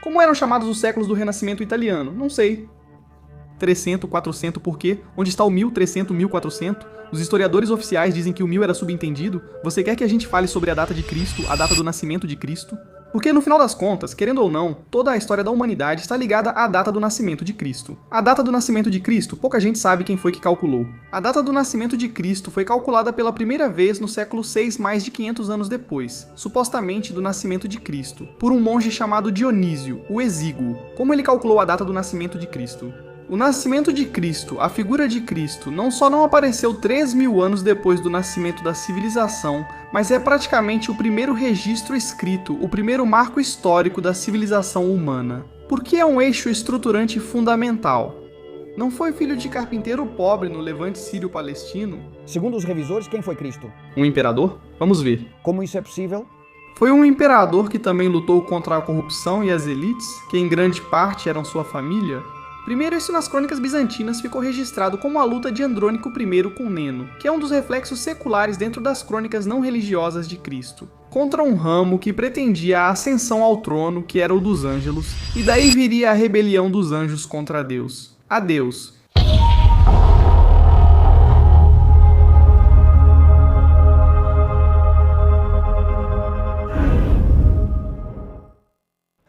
Como eram chamados os séculos do Renascimento italiano? Não sei. 300, 400, por quê? Onde está o 1000, 300, 1400? Os historiadores oficiais dizem que o 1000 era subentendido. Você quer que a gente fale sobre a data de Cristo, a data do nascimento de Cristo? Porque no final das contas, querendo ou não, toda a história da humanidade está ligada à data do nascimento de Cristo. A data do nascimento de Cristo, pouca gente sabe quem foi que calculou. A data do nascimento de Cristo foi calculada pela primeira vez no século 6, mais de 500 anos depois, supostamente do nascimento de Cristo, por um monge chamado Dionísio, o Exíguo. Como ele calculou a data do nascimento de Cristo? O nascimento de Cristo, a figura de Cristo, não só não apareceu 3.000 anos depois do nascimento da civilização, mas é praticamente o primeiro registro escrito, o primeiro marco histórico da civilização humana. Porque é um eixo estruturante fundamental. Não foi filho de carpinteiro pobre no levante sírio-palestino? Segundo os revisores, quem foi Cristo? Um imperador? Vamos ver. Como isso é possível? Foi um imperador que também lutou contra a corrupção e as elites, que em grande parte eram sua família. Primeiro, isso nas crônicas bizantinas ficou registrado como a luta de Andrônico I com Neno, que é um dos reflexos seculares dentro das crônicas não religiosas de Cristo, contra um ramo que pretendia a ascensão ao trono, que era o dos Ângelos, e daí viria a rebelião dos anjos contra Deus. Adeus.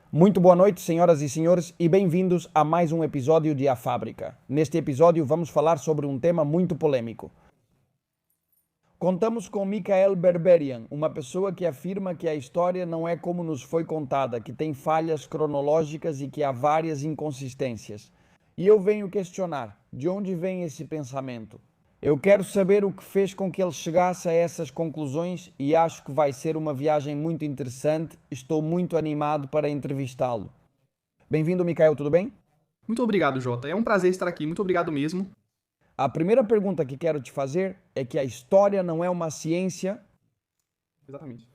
Muito boa noite, senhoras e senhores, e bem-vindos a mais um episódio de A Fábrica. Neste episódio vamos falar sobre um tema muito polêmico. Contamos com Michael Berberian, uma pessoa que afirma que a história não é como nos foi contada, que tem falhas cronológicas e que há várias inconsistências. E eu venho questionar, de onde vem esse pensamento? Eu quero saber o que fez com que ele chegasse a essas conclusões e acho que vai ser uma viagem muito interessante. Estou muito animado para entrevistá-lo. Bem-vindo, Michael, tudo bem? Muito obrigado, Jota. É um prazer estar aqui. Muito obrigado mesmo. A primeira pergunta que quero te fazer é que a história não é uma ciência. Exatamente.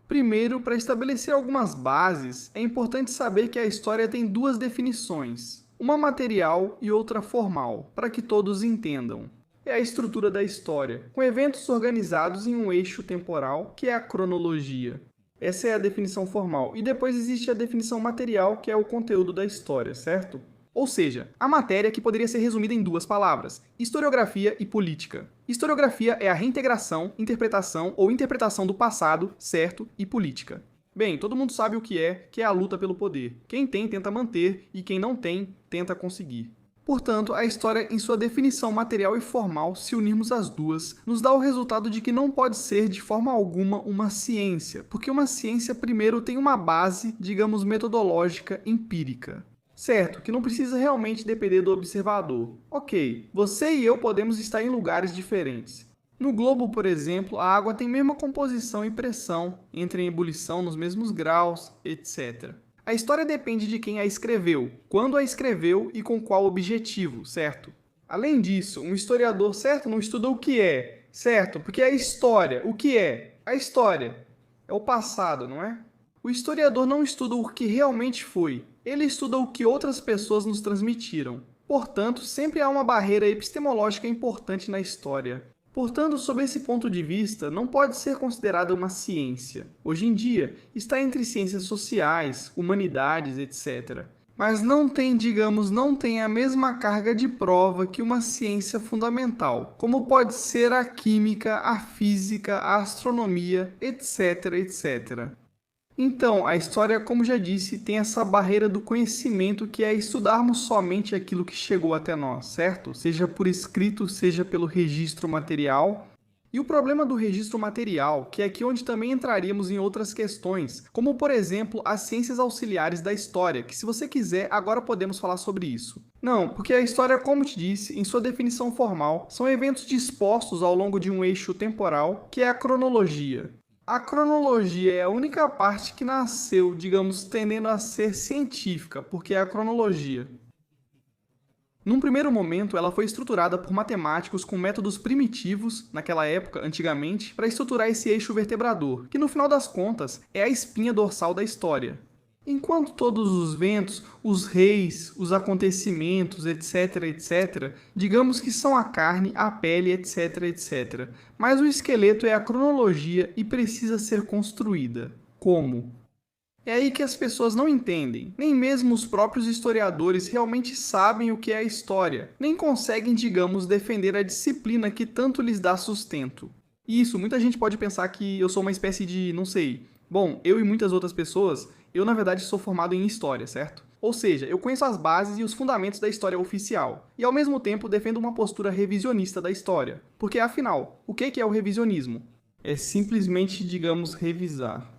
Primeiro, para estabelecer algumas bases, é importante saber que a história tem duas definições, uma material e outra formal, para que todos entendam. É a estrutura da história, com eventos organizados em um eixo temporal, que é a cronologia. Essa é a definição formal. E depois existe a definição material, que é o conteúdo da história, certo? Ou seja, a matéria que poderia ser resumida em duas palavras, historiografia e política. Historiografia é a reintegração, interpretação ou interpretação do passado, certo, e política. Bem, todo mundo sabe o que é a luta pelo poder. Quem tem, tenta manter, e quem não tem, tenta conseguir. Portanto, a história, em sua definição material e formal, se unirmos as duas, nos dá o resultado de que não pode ser de forma alguma uma ciência, porque uma ciência primeiro tem uma base, digamos, metodológica, empírica. Certo, que não precisa realmente depender do observador. Ok, você e eu podemos estar em lugares diferentes. No globo, por exemplo, a água tem a mesma composição e pressão, entra em ebulição nos mesmos graus, etc. A história depende de quem a escreveu, quando a escreveu e com qual objetivo, certo? Além disso, um historiador, certo, não estuda o que é, certo? Porque a história, o que é? A história é o passado, não é? O historiador não estuda o que realmente foi, ele estuda o que outras pessoas nos transmitiram. Portanto, sempre há uma barreira epistemológica importante na história. Portanto, sob esse ponto de vista, não pode ser considerada uma ciência. Hoje em dia, está entre ciências sociais, humanidades, etc. Mas não tem, digamos, não tem a mesma carga de prova que uma ciência fundamental, como pode ser a química, a física, a astronomia, etc, etc. Então, a história, como já disse, tem essa barreira do conhecimento que é estudarmos somente aquilo que chegou até nós, certo? Seja por escrito, seja pelo registro material. E o problema do registro material, que é aqui onde também entraríamos em outras questões, como por exemplo as ciências auxiliares da história, que se você quiser, agora podemos falar sobre isso. Não, porque a história, como te disse, em sua definição formal, são eventos dispostos ao longo de um eixo temporal, que é a cronologia. A cronologia é a única parte que nasceu, digamos, tendendo a ser científica, porque é a cronologia. Num primeiro momento, ela foi estruturada por matemáticos com métodos primitivos, naquela época, antigamente, para estruturar esse eixo vertebrador, que no final das contas é a espinha dorsal da história. Enquanto todos os ventos, os reis, os acontecimentos, etc, etc, digamos que são a carne, a pele, etc, etc. Mas o esqueleto é a cronologia e precisa ser construída. Como? É aí que as pessoas não entendem. Nem mesmo os próprios historiadores realmente sabem o que é a história, nem conseguem, digamos, defender a disciplina que tanto lhes dá sustento. E isso, muita gente pode pensar que eu sou uma espécie de, não sei. Bom, eu e muitas outras pessoas, eu na verdade sou formado em história, certo? Ou seja, eu conheço as bases e os fundamentos da história oficial, e ao mesmo tempo defendo uma postura revisionista da história. Porque afinal, o que é o revisionismo? É simplesmente, digamos, revisar.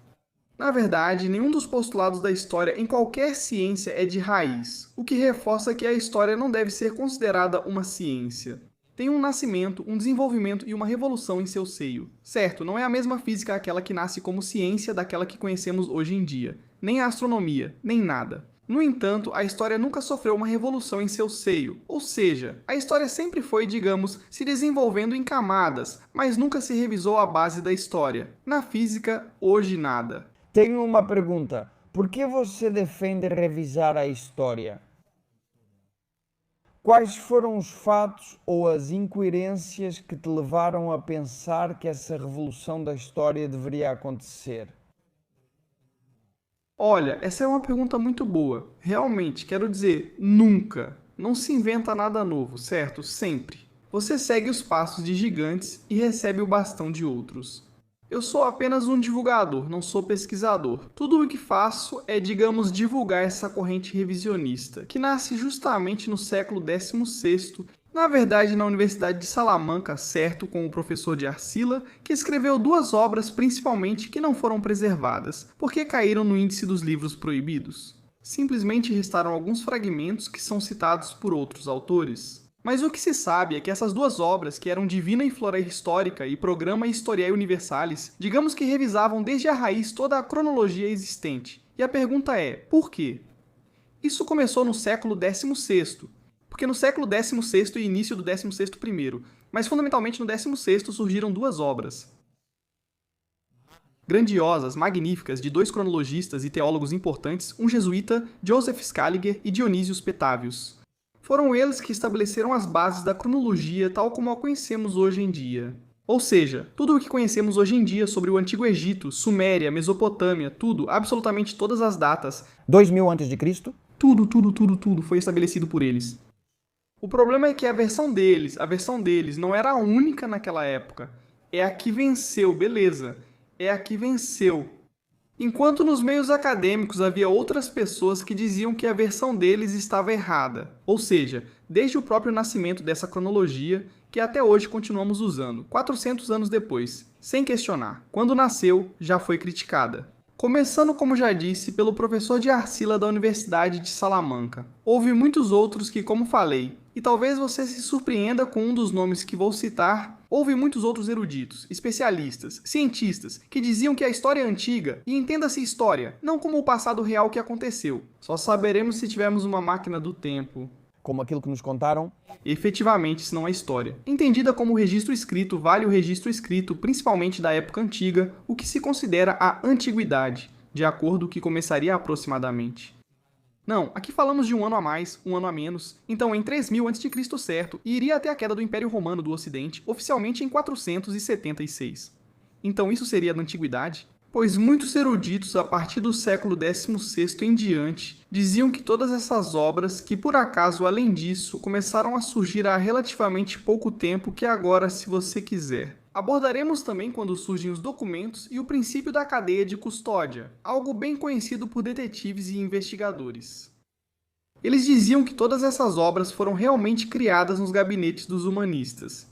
Na verdade, nenhum dos postulados da história em qualquer ciência é de raiz, o que reforça que a história não deve ser considerada uma ciência. Tem um nascimento, um desenvolvimento e uma revolução em seu seio. Certo, não é a mesma física aquela que nasce como ciência daquela que conhecemos hoje em dia, nem a astronomia, nem nada. No entanto, a história nunca sofreu uma revolução em seu seio, ou seja, a história sempre foi, digamos, se desenvolvendo em camadas, mas nunca se revisou a base da história. Na física, hoje nada. Tenho uma pergunta. Por que você defende revisar a história? Quais foram os fatos ou as incoerências que te levaram a pensar que essa revolução da história deveria acontecer? Olha, essa é uma pergunta muito boa. Realmente, quero dizer, nunca. Não se inventa nada novo, certo? Sempre. Você segue os passos de gigantes e recebe o bastão de outros. Eu sou apenas um divulgador, não sou pesquisador. Tudo o que faço é, digamos, divulgar essa corrente revisionista, que nasce justamente no século XVI, na verdade na Universidade de Salamanca, certo, com o professor de Arcila, que escreveu duas obras principalmente que não foram preservadas, porque caíram no índice dos livros proibidos. Simplesmente restaram alguns fragmentos que são citados por outros autores. Mas o que se sabe é que essas duas obras, que eram Divina e Flora Histórica e Programa Historiae Universalis, digamos que revisavam desde a raiz toda a cronologia existente. E a pergunta é, por quê? Isso começou no século XVI, porque no século XVI e início do XVI primeiro, mas fundamentalmente no XVI surgiram duas obras. Grandiosas, magníficas, de dois cronologistas e teólogos importantes, um jesuíta, Joseph Scaliger, e Dionísios Petavius. Foram eles que estabeleceram as bases da cronologia tal como a conhecemos hoje em dia. Ou seja, tudo o que conhecemos hoje em dia sobre o Antigo Egito, Suméria, Mesopotâmia, tudo, absolutamente todas as datas, 2000 a.C.? tudo foi estabelecido por eles. O problema é que a versão deles não era a única naquela época. É a que venceu, beleza. É a que venceu. Enquanto nos meios acadêmicos havia outras pessoas que diziam que a versão deles estava errada. Ou seja, desde o próprio nascimento dessa cronologia, que até hoje continuamos usando, 400 anos depois, sem questionar. Quando nasceu, já foi criticada. Começando, como já disse, pelo professor de Arcila da Universidade de Salamanca. Houve muitos outros que, como falei, e talvez você se surpreenda com um dos nomes que vou citar, houve muitos outros eruditos, especialistas, cientistas, que diziam que a história é antiga, e entenda-se história, não como o passado real que aconteceu. Só saberemos se tivermos uma máquina do tempo. Como aquilo que nos contaram? Efetivamente, se não a história. Entendida como registro escrito, vale o registro escrito, principalmente da época antiga, o que se considera a antiguidade, de acordo com o que começaria aproximadamente. Não, aqui falamos de um ano a mais, um ano a menos, então em 3000 a.C., certo, e iria até a queda do Império Romano do Ocidente, oficialmente em 476. Então isso seria da antiguidade? Pois muitos eruditos, a partir do século XVI em diante, diziam que todas essas obras, que por acaso, além disso, começaram a surgir há relativamente pouco tempo, que agora, se você quiser. Abordaremos também quando surgem os documentos e o princípio da cadeia de custódia, algo bem conhecido por detetives e investigadores. Eles diziam que todas essas obras foram realmente criadas nos gabinetes dos humanistas.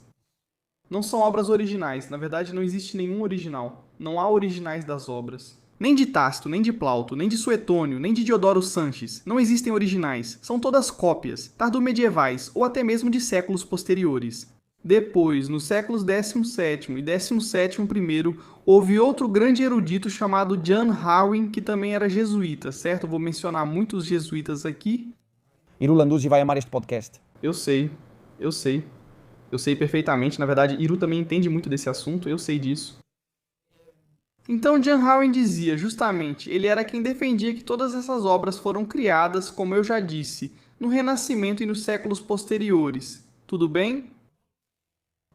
Não são obras originais, na verdade não existe nenhum original. Não há originais das obras. Nem de Tácito, nem de Plauto, nem de Suetônio, nem de Diodoro Sanches. Não existem originais. São todas cópias, tardomedievais ou até mesmo de séculos posteriores. Depois, nos séculos XVII e XVII I, houve outro grande erudito chamado John Howing, que também era jesuíta, certo? Vou mencionar muitos jesuítas aqui. Iru Landuzzi vai amar este podcast. Eu sei. Eu sei perfeitamente. Na verdade, Iru também entende muito desse assunto, eu sei disso. Então, John Howing dizia, justamente, ele era quem defendia que todas essas obras foram criadas, como eu já disse, no Renascimento e nos séculos posteriores. Tudo bem?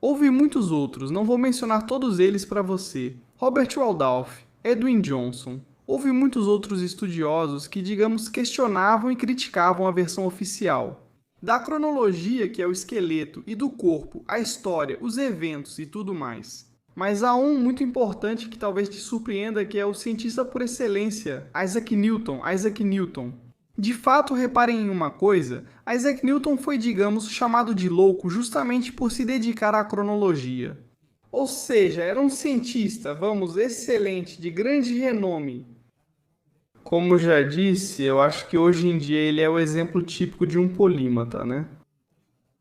Houve muitos outros, não vou mencionar todos eles para você. Robert Waldorf, Edwin Johnson, Houve muitos outros estudiosos que, digamos, questionavam e criticavam a versão oficial. Da cronologia, que é o esqueleto, e do corpo, a história, os eventos e tudo mais. Mas há um muito importante que talvez te surpreenda, que é o cientista por excelência, Isaac Newton. De fato, reparem em uma coisa, Isaac Newton foi, digamos, chamado de louco justamente por se dedicar à cronologia. Ou seja, era um cientista, excelente, de grande renome. Como já disse, eu acho que hoje em dia ele é o exemplo típico de um polímata, né?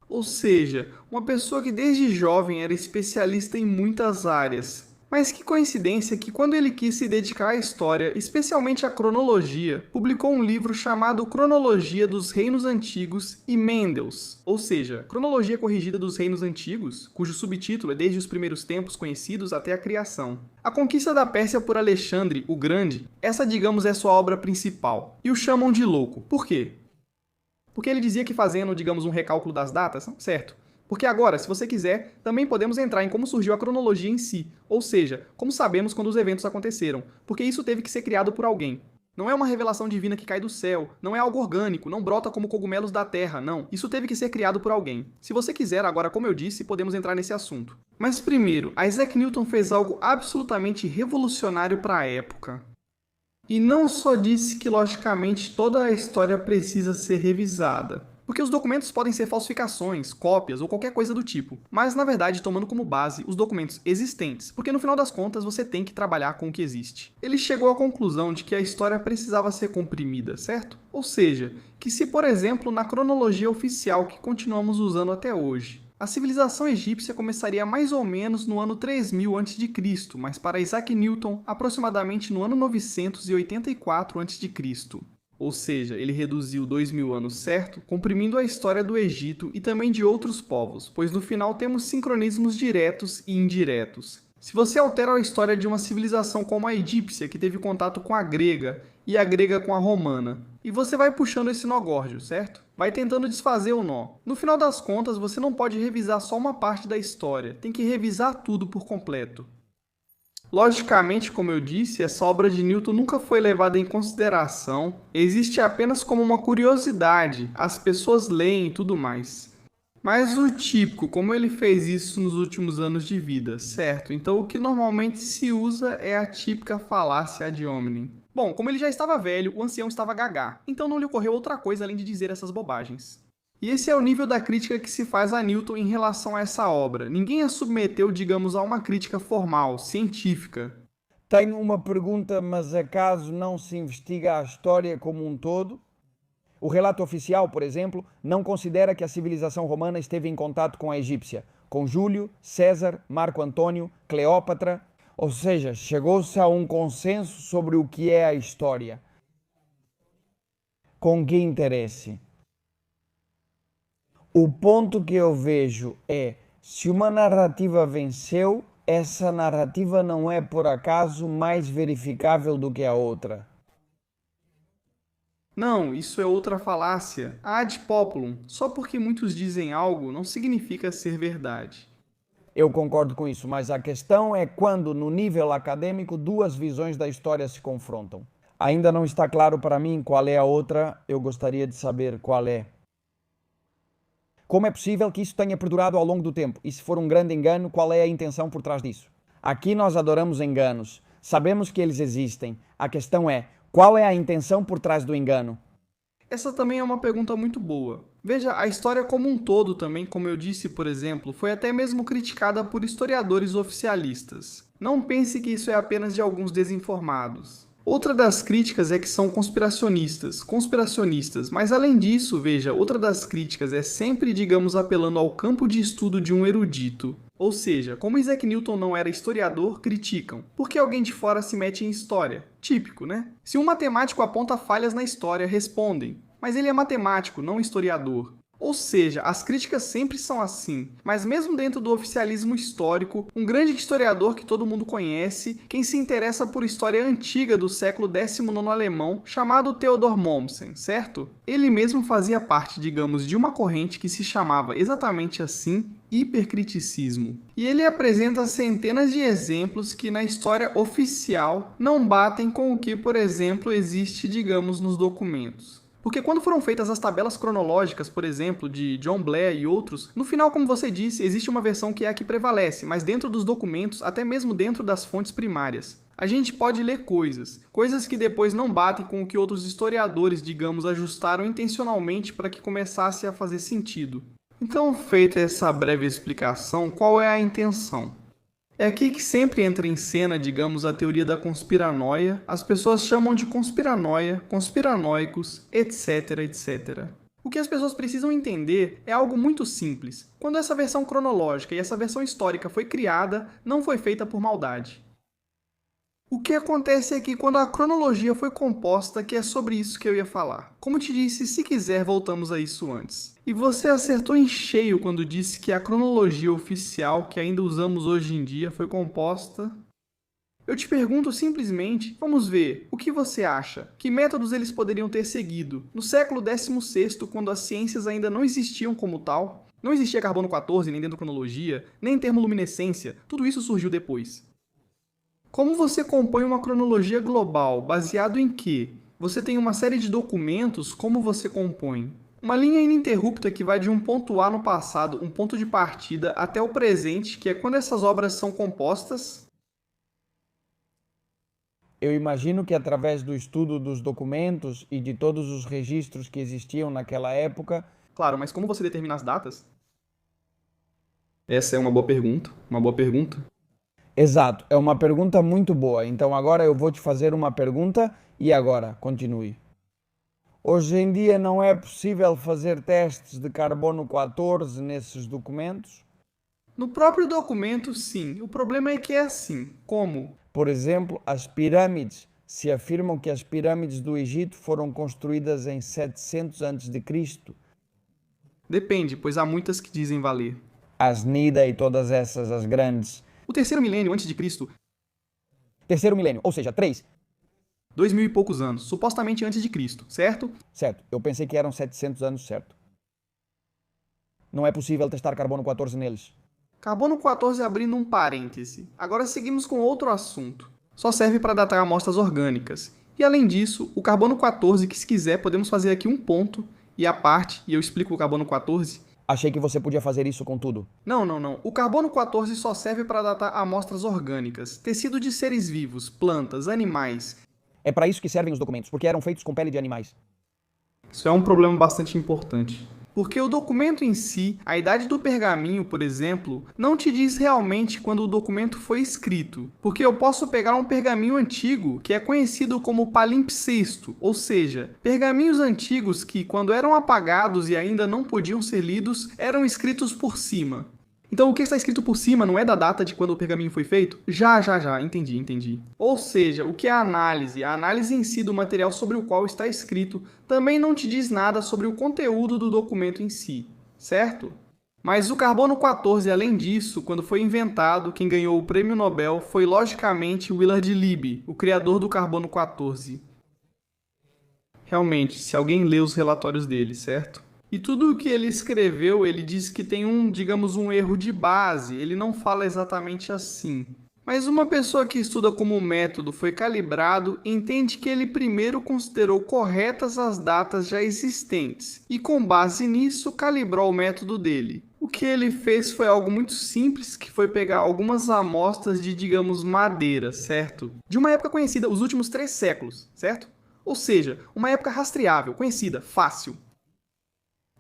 Ou seja, uma pessoa que desde jovem era especialista em muitas áreas. Mas que coincidência que quando ele quis se dedicar à história, especialmente à cronologia, publicou um livro chamado Cronologia dos Reinos Antigos e Mendels, ou seja, Cronologia Corrigida dos Reinos Antigos, cujo subtítulo é Desde os Primeiros Tempos Conhecidos até a Criação. A conquista da Pérsia por Alexandre o Grande, essa digamos é sua obra principal, e o chamam de louco. Por quê? Porque ele dizia que fazendo, digamos, um recálculo das datas, certo? Porque agora, se você quiser, também podemos entrar em como surgiu a cronologia em si, ou seja, como sabemos quando os eventos aconteceram, porque isso teve que ser criado por alguém. Não é uma revelação divina que cai do céu, não é algo orgânico, não brota como cogumelos da terra, não. Isso teve que ser criado por alguém. Se você quiser, agora, como eu disse, podemos entrar nesse assunto. Mas primeiro, Isaac Newton fez algo absolutamente revolucionário para a época. E não só disse que, logicamente, toda a história precisa ser revisada. Porque os documentos podem ser falsificações, cópias ou qualquer coisa do tipo, mas na verdade tomando como base os documentos existentes, porque no final das contas você tem que trabalhar com o que existe. Ele chegou à conclusão de que a história precisava ser comprimida, certo? Ou seja, que se por exemplo na cronologia oficial que continuamos usando até hoje, a civilização egípcia começaria mais ou menos no ano 3000 a.C., mas para Isaac Newton, aproximadamente no ano 984 a.C. Ou seja, ele reduziu 2000 anos, certo? Comprimindo a história do Egito e também de outros povos, pois no final temos sincronismos diretos e indiretos. Se você altera a história de uma civilização como a egípcia, que teve contato com a grega, e a grega com a romana, e você vai puxando esse nó górdio, certo? Vai tentando desfazer o nó. No final das contas, você não pode revisar só uma parte da história, tem que revisar tudo por completo. Logicamente, como eu disse, essa obra de Newton nunca foi levada em consideração, existe apenas como uma curiosidade, as pessoas leem e tudo mais. Mas o típico, como ele fez isso nos últimos anos de vida, certo? Então o que normalmente se usa é a típica falácia ad hominem. Bom, como ele já estava velho, o ancião estava gagá, então não lhe ocorreu outra coisa além de dizer essas bobagens. E esse é o nível da crítica que se faz a Newton em relação a essa obra. Ninguém a submeteu, digamos, a uma crítica formal, científica. Tenho uma pergunta, mas acaso não se investiga a história como um todo? O relato oficial, por exemplo, não considera que a civilização romana esteve em contato com a egípcia, com Júlio, César, Marco Antônio, Cleópatra, ou seja, chegou-se a um consenso sobre o que é a história. Com que interesse? O ponto que eu vejo é, se uma narrativa venceu, essa narrativa não é por acaso mais verificável do que a outra. Não, isso é outra falácia. Ad populum. Só porque muitos dizem algo não significa ser verdade. Eu concordo com isso, mas a questão é quando, no nível acadêmico, duas visões da história se confrontam. Ainda não está claro para mim qual é a outra, eu gostaria de saber qual é. Como é possível que isso tenha perdurado ao longo do tempo? E se for um grande engano, qual é a intenção por trás disso? Aqui nós adoramos enganos. Sabemos que eles existem. A questão é, qual é a intenção por trás do engano? Essa também é uma pergunta muito boa. Veja, a história como um todo também, como eu disse, por exemplo, foi até mesmo criticada por historiadores oficialistas. Não pense que isso é apenas de alguns desinformados. Outra das críticas é que são conspiracionistas, mas além disso, veja, outra das críticas é sempre, digamos, apelando ao campo de estudo de um erudito. Ou seja, como Isaac Newton não era historiador, criticam. Por que alguém de fora se mete em história? Típico, né? Se um matemático aponta falhas na história, respondem. Mas ele é matemático, não historiador. Ou seja, as críticas sempre são assim, mas mesmo dentro do oficialismo histórico, um grande historiador que todo mundo conhece, quem se interessa por história antiga do século XIX alemão, chamado Theodor Mommsen, certo? Ele mesmo fazia parte, digamos, de uma corrente que se chamava exatamente assim, hipercriticismo. E ele apresenta centenas de exemplos que na história oficial não batem com o que, por exemplo, existe, digamos, nos documentos. Porque quando foram feitas as tabelas cronológicas, por exemplo, de John Blair e outros, no final, como você disse, existe uma versão que é a que prevalece, mas dentro dos documentos, até mesmo dentro das fontes primárias. A gente pode ler coisas que depois não batem com o que outros historiadores, digamos, ajustaram intencionalmente para que começasse a fazer sentido. Então, feita essa breve explicação, qual é a intenção? É aqui que sempre entra em cena, digamos, a teoria da conspiranoia. As pessoas chamam de conspiranoia, conspiranoicos, etc, etc. O que as pessoas precisam entender é algo muito simples. Quando essa versão cronológica e essa versão histórica foi criada, não foi feita por maldade. O que acontece é que quando a cronologia foi composta, que é sobre isso que eu ia falar. Como te disse, se quiser, voltamos a isso antes. E você acertou em cheio quando disse que a cronologia oficial, que ainda usamos hoje em dia, foi composta... Eu te pergunto simplesmente, vamos ver, o que você acha? Que métodos eles poderiam ter seguido? No século XVI, quando as ciências ainda não existiam como tal, não existia carbono 14, nem dendrocronologia, nem termoluminescência, tudo isso surgiu depois. Como você compõe uma cronologia global, baseado em quê? Você tem uma série de documentos, como você compõe? Uma linha ininterrupta que vai de um ponto A no passado, um ponto de partida, até o presente, que é quando essas obras são compostas. Eu imagino que através do estudo dos documentos e de todos os registros que existiam naquela época... Claro, mas como você determina as datas? Essa é uma boa pergunta. Exato, é uma pergunta muito boa. Então agora eu vou te fazer uma pergunta e agora, continue. Hoje em dia não é possível fazer testes de carbono 14 nesses documentos? No próprio documento, sim. O problema é que é assim. Como? Por exemplo, as pirâmides. Se afirmam que as pirâmides do Egito foram construídas em 700 a.C. Depende, pois há muitas que dizem valer. As Nida e todas essas, as grandes. O terceiro milênio antes de Cristo. Terceiro milênio, ou seja, 3. 2000 e poucos anos, supostamente antes de Cristo, certo? Certo, eu pensei que eram 700 anos, certo. Não é possível testar carbono 14 neles. Carbono 14 abrindo um parêntese. Agora seguimos com outro assunto. Só serve para datar amostras orgânicas. E além disso, o carbono 14, que se quiser podemos fazer aqui um ponto e a parte, e eu explico o carbono 14. Achei que você podia fazer isso com tudo. Não. O carbono 14 só serve para datar amostras orgânicas, tecido de seres vivos, plantas, animais. É para isso que servem os documentos, porque eram feitos com pele de animais. Isso é um problema bastante importante. Porque o documento em si, a idade do pergaminho, por exemplo, não te diz realmente quando o documento foi escrito. Porque eu posso pegar um pergaminho antigo, que é conhecido como palimpsesto, ou seja, pergaminhos antigos que, quando eram apagados e ainda não podiam ser lidos, eram escritos por cima. Então o que está escrito por cima não é da data de quando o pergaminho foi feito? Já, entendi. Ou seja, o que é a análise? A análise em si do material sobre o qual está escrito também não te diz nada sobre o conteúdo do documento em si, certo? Mas o carbono 14, além disso, quando foi inventado, quem ganhou o prêmio Nobel foi logicamente Willard Libby, o criador do carbono 14. Realmente, se alguém lê os relatórios dele, certo? E tudo o que ele escreveu, ele diz que tem um erro de base, ele não fala exatamente assim. Mas uma pessoa que estuda como o método foi calibrado, entende que ele primeiro considerou corretas as datas já existentes, e com base nisso calibrou o método dele. O que ele fez foi algo muito simples, que foi pegar algumas amostras de, digamos, madeira, certo? De uma época conhecida, os últimos 3 séculos, certo? Ou seja, uma época rastreável, conhecida, fácil.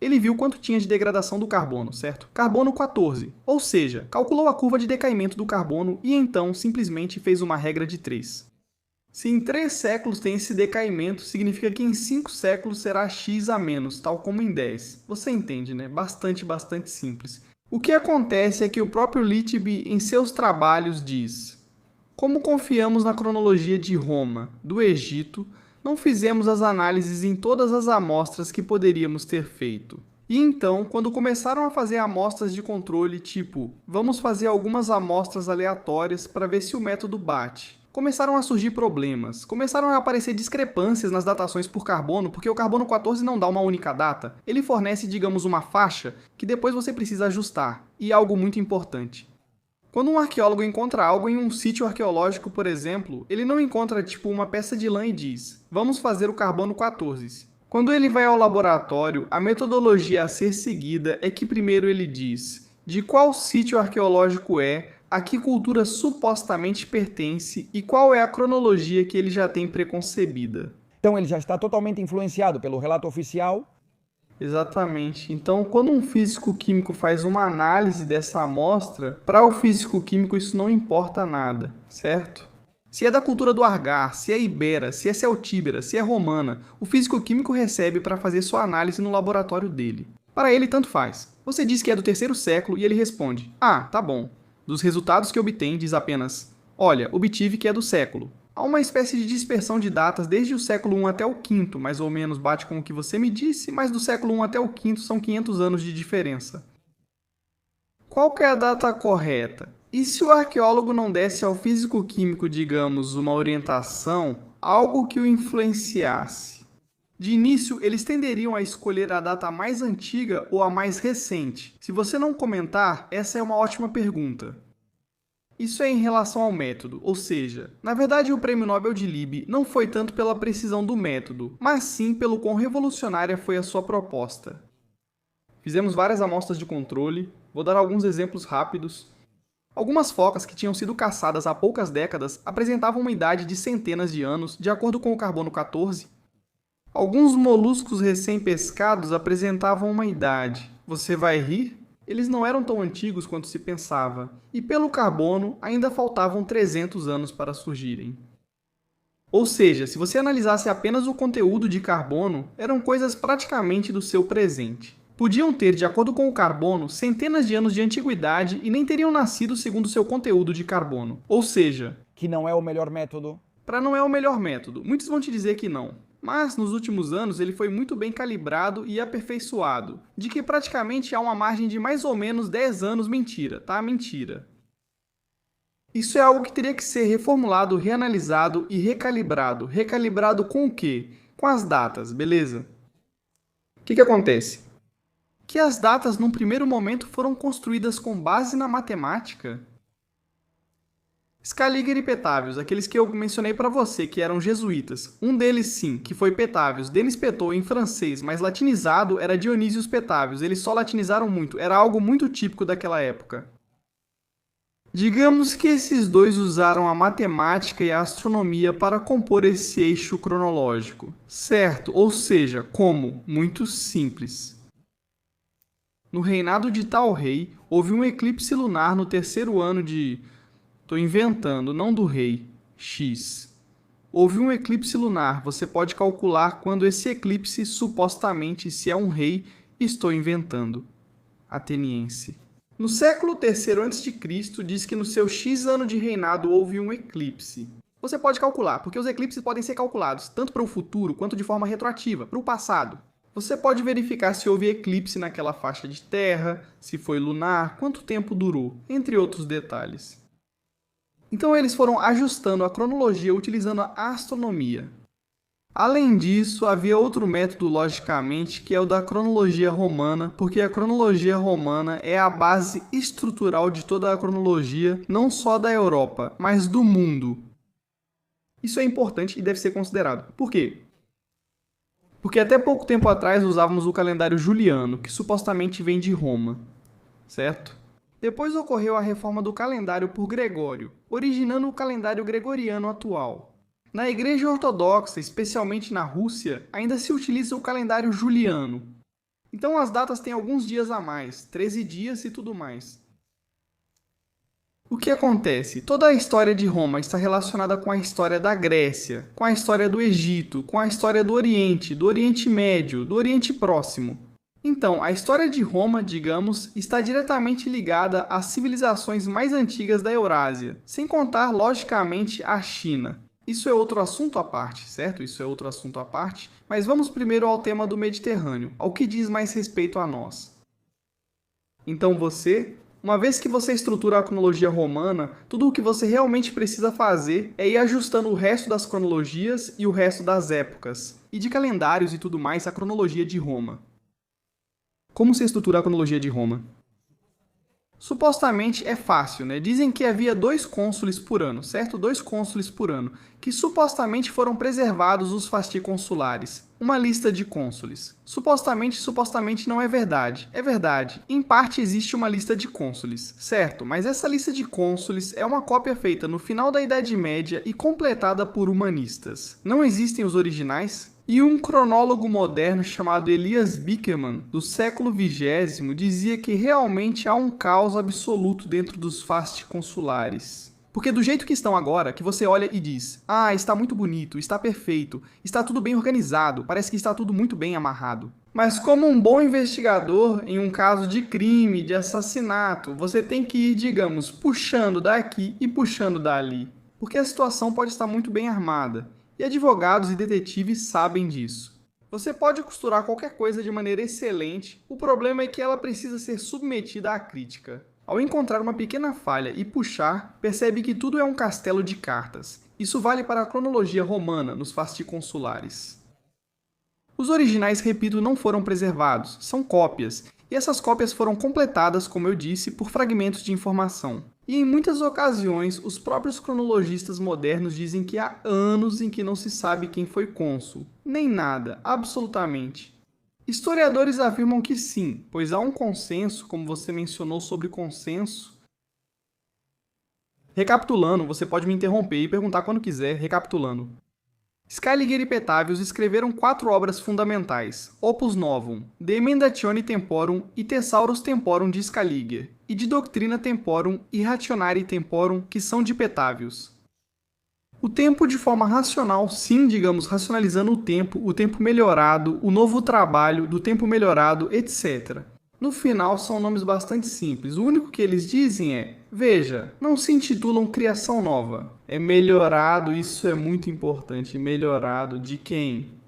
Ele viu quanto tinha de degradação do carbono, certo? Carbono 14. Ou seja, calculou a curva de decaimento do carbono e então simplesmente fez uma regra de 3. Se em 3 séculos tem esse decaimento, significa que em 5 séculos será x a menos, tal como em 10. Você entende, né? Bastante simples. O que acontece é que o próprio Litby, em seus trabalhos, diz: como confiamos na cronologia de Roma, do Egito, não fizemos as análises em todas as amostras que poderíamos ter feito. E então, quando começaram a fazer amostras de controle, tipo, vamos fazer algumas amostras aleatórias para ver se o método bate. começaram a surgir problemas, começaram a aparecer discrepâncias nas datações por carbono, porque o carbono 14 não dá uma única data, ele fornece, digamos, uma faixa que depois você precisa ajustar, e algo muito importante. Quando um arqueólogo encontra algo em um sítio arqueológico, por exemplo, ele não encontra tipo uma peça de lã e diz, vamos fazer o carbono 14. Quando ele vai ao laboratório, a metodologia a ser seguida é que primeiro ele diz de qual sítio arqueológico é, a que cultura supostamente pertence e qual é a cronologia que ele já tem preconcebida. Então ele já está totalmente influenciado pelo relato oficial. Exatamente. Então, quando um físico-químico faz uma análise dessa amostra, para o físico-químico isso não importa nada, certo? Se é da cultura do Argar, se é ibera, se é celtíbera, se é romana, o físico-químico recebe para fazer sua análise no laboratório dele. Para ele, tanto faz. Você diz que é do 3º século e ele responde, ah, tá bom. Dos resultados que obtém, diz apenas, olha, obtive que é do século. Há uma espécie de dispersão de datas desde o século I até o V, mais ou menos bate com o que você me disse, mas do século I até o V são 500 anos de diferença. Qual que é a data correta? E se o arqueólogo não desse ao físico-químico, digamos, uma orientação, algo que o influenciasse? De início, eles tenderiam a escolher a data mais antiga ou a mais recente. Se você não comentar, essa é uma ótima pergunta. Isso é em relação ao método, ou seja, na verdade o Prêmio Nobel de Lib não foi tanto pela precisão do método, mas sim pelo quão revolucionária foi a sua proposta. Fizemos várias amostras de controle, vou dar alguns exemplos rápidos. Algumas focas que tinham sido caçadas há poucas décadas apresentavam uma idade de centenas de anos, de acordo com o carbono 14. Alguns moluscos recém-pescados apresentavam uma idade. Você vai rir? Eles não eram tão antigos quanto se pensava, e pelo carbono ainda faltavam 300 anos para surgirem. Ou seja, se você analisasse apenas o conteúdo de carbono, eram coisas praticamente do seu presente. Podiam ter, de acordo com o carbono, centenas de anos de antiguidade e nem teriam nascido segundo seu conteúdo de carbono. Ou seja, que não é o melhor método. Para não é o melhor método. Muitos vão te dizer que não. Mas, nos últimos anos, ele foi muito bem calibrado e aperfeiçoado, de que praticamente há uma margem de mais ou menos 10 anos mentira, tá? Mentira. Isso é algo que teria que ser reformulado, reanalisado e recalibrado. Recalibrado com o quê? Com as datas, beleza? O que acontece? Que as datas, num primeiro momento, foram construídas com base na matemática. Scaliger e Petavius, aqueles que eu mencionei para você, que eram jesuítas. Um deles, sim, que foi Petavius. Denis Petot, em francês, mas latinizado, era Dionísios Petavius. Eles só latinizaram muito, era algo muito típico daquela época. Digamos que esses dois usaram a matemática e a astronomia para compor esse eixo cronológico. Certo, ou seja, como? Muito simples. No reinado de tal rei, houve um eclipse lunar no 3º ano de... Estou inventando, não do rei, X. Houve um eclipse lunar, você pode calcular quando esse eclipse, supostamente, se é um rei, estou inventando. Ateniense. No século III a.C., diz que no seu X ano de reinado houve um eclipse. Você pode calcular, porque os eclipses podem ser calculados tanto para o futuro quanto de forma retroativa, para o passado. Você pode verificar se houve eclipse naquela faixa de terra, se foi lunar, quanto tempo durou, entre outros detalhes. Então eles foram ajustando a cronologia utilizando a astronomia. Além disso, havia outro método, logicamente, que é o da cronologia romana, porque a cronologia romana é a base estrutural de toda a cronologia, não só da Europa, mas do mundo. Isso é importante e deve ser considerado. Por quê? Porque até pouco tempo atrás usávamos o calendário juliano, que supostamente vem de Roma, certo? Depois ocorreu a reforma do calendário por Gregório, originando o calendário gregoriano atual. Na Igreja Ortodoxa, especialmente na Rússia, ainda se utiliza o calendário juliano. Então as datas têm alguns dias a mais, 13 dias e tudo mais. O que acontece? Toda a história de Roma está relacionada com a história da Grécia, com a história do Egito, com a história do Oriente Médio, do Oriente Próximo. Então, a história de Roma, digamos, está diretamente ligada às civilizações mais antigas da Eurásia, sem contar, logicamente, a China. Isso é outro assunto à parte, certo? Isso é outro assunto à parte, mas vamos primeiro ao tema do Mediterrâneo, ao que diz mais respeito a nós. Então você, Uma vez que você estrutura a cronologia romana, tudo o que você realmente precisa fazer é ir ajustando o resto das cronologias e o resto das épocas, e de calendários e tudo mais a cronologia de Roma. Como se estrutura a cronologia de Roma? Supostamente é fácil, né? Dizem que havia 2 cônsules por ano, certo? 2 cônsules por ano, que supostamente foram preservados os fasti consulares. Uma lista de cônsules. Supostamente não é verdade. É verdade. Em parte existe uma lista de cônsules, certo? Mas essa lista de cônsules é uma cópia feita no final da Idade Média e completada por humanistas. Não existem os originais? E um cronólogo moderno chamado Elias Bickerman, do século XX, dizia que realmente há um caos absoluto dentro dos fasti consulares. Porque do jeito que estão agora, que você olha e diz, ah, está muito bonito, está perfeito, está tudo bem organizado, parece que está tudo muito bem amarrado. Mas como um bom investigador em um caso de crime, de assassinato, você tem que ir, digamos, puxando daqui e puxando dali. Porque a situação pode estar muito bem armada. E advogados e detetives sabem disso. Você pode costurar qualquer coisa de maneira excelente, o problema é que ela precisa ser submetida à crítica. Ao encontrar uma pequena falha e puxar, percebe que tudo é um castelo de cartas. Isso vale para a cronologia romana nos fasti consulares. Os originais, repito, não foram preservados, são cópias, e essas cópias foram completadas, como eu disse, por fragmentos de informação. E em muitas ocasiões, os próprios cronologistas modernos dizem que há anos em que não se sabe quem foi cônsul. Nem nada, absolutamente. Historiadores afirmam que sim, pois há um consenso, como você mencionou sobre consenso. Recapitulando, você pode me interromper e perguntar quando quiser, recapitulando. Scaliger e Petavius escreveram 4 obras fundamentais, Opus Novum, De Emendatione Temporum e Thesaurus Temporum de Scaliger, e de Doctrina Temporum e Rationari Temporum, que são de Petavius. O tempo de forma racional, sim, digamos, racionalizando o tempo melhorado, o novo trabalho, do tempo melhorado, etc. No final, são nomes bastante simples. O único que eles dizem é, veja, não se intitulam criação nova. É melhorado, isso é muito importante. Melhorado de quem?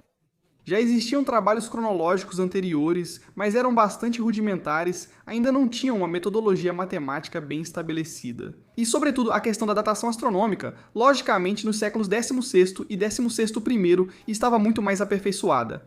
Já existiam trabalhos cronológicos anteriores, mas eram bastante rudimentares, ainda não tinham uma metodologia matemática bem estabelecida. E, sobretudo, a questão da datação astronômica, logicamente nos séculos XVI e XVI I, estava muito mais aperfeiçoada.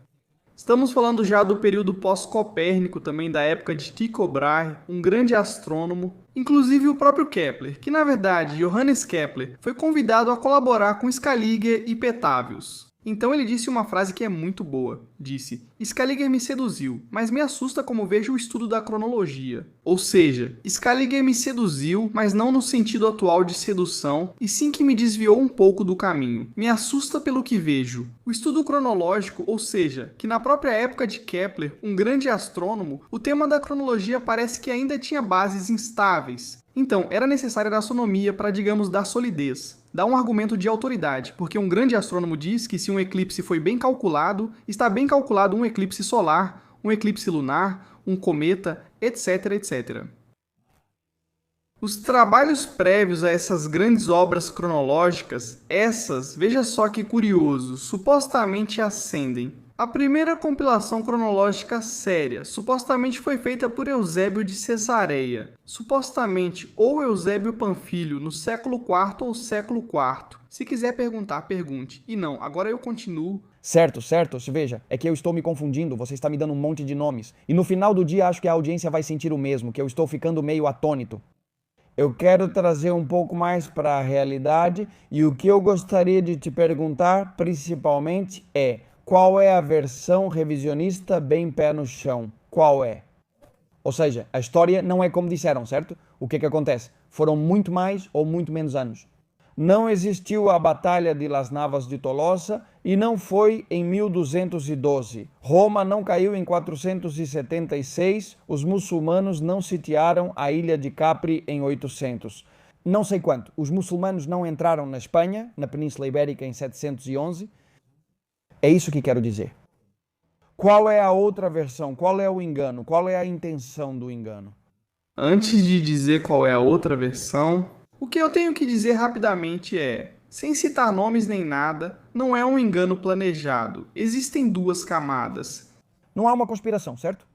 Estamos falando já do período pós-Copérnico, também da época de Tycho Brahe, um grande astrônomo, inclusive o próprio Kepler, que na verdade, Johannes Kepler, foi convidado a colaborar com Scaliger e Petavius. Então ele disse uma frase que é muito boa. Disse, Scaliger me seduziu, mas me assusta como vejo o estudo da cronologia. Ou seja, Scaliger me seduziu, mas não no sentido atual de sedução, e sim que me desviou um pouco do caminho. Me assusta pelo que vejo. O estudo cronológico, ou seja, que na própria época de Kepler, um grande astrônomo, o tema da cronologia parece que ainda tinha bases instáveis. Então, era necessária a astronomia para, digamos, dar solidez. Dá um argumento de autoridade, porque um grande astrônomo diz que se um eclipse foi bem calculado, está bem calculado um eclipse solar, um eclipse lunar, um cometa, etc, etc. Os trabalhos prévios a essas grandes obras cronológicas, veja só que curioso, supostamente ascendem. A primeira compilação cronológica séria supostamente foi feita por Eusébio de Cesareia, supostamente ou Eusébio Panfilho no século IV ou século IV. Se quiser perguntar, pergunte. E não, agora eu continuo. Certo. Veja, é que eu estou me confundindo, você está me dando um monte de nomes. E no final do dia acho que a audiência vai sentir o mesmo, que eu estou ficando meio atônito. Eu quero trazer um pouco mais para a realidade e o que eu gostaria de te perguntar principalmente é: qual é a versão revisionista bem pé no chão? Qual é? Ou seja, a história não é como disseram, certo? O que acontece? Foram muito mais ou muito menos anos. Não existiu a Batalha de Las Navas de Tolosa e não foi em 1212. Roma não caiu em 476, os muçulmanos não sitiaram a ilha de Capri em 800. Não sei quanto, os muçulmanos não entraram na Espanha, na Península Ibérica, em 711. É isso que quero dizer. Qual é a outra versão? Qual é o engano? Qual é a intenção do engano? Antes de dizer qual é a outra versão, o que eu tenho que dizer rapidamente é, sem citar nomes nem nada, não é um engano planejado. Existem 2 camadas. Não há uma conspiração, certo?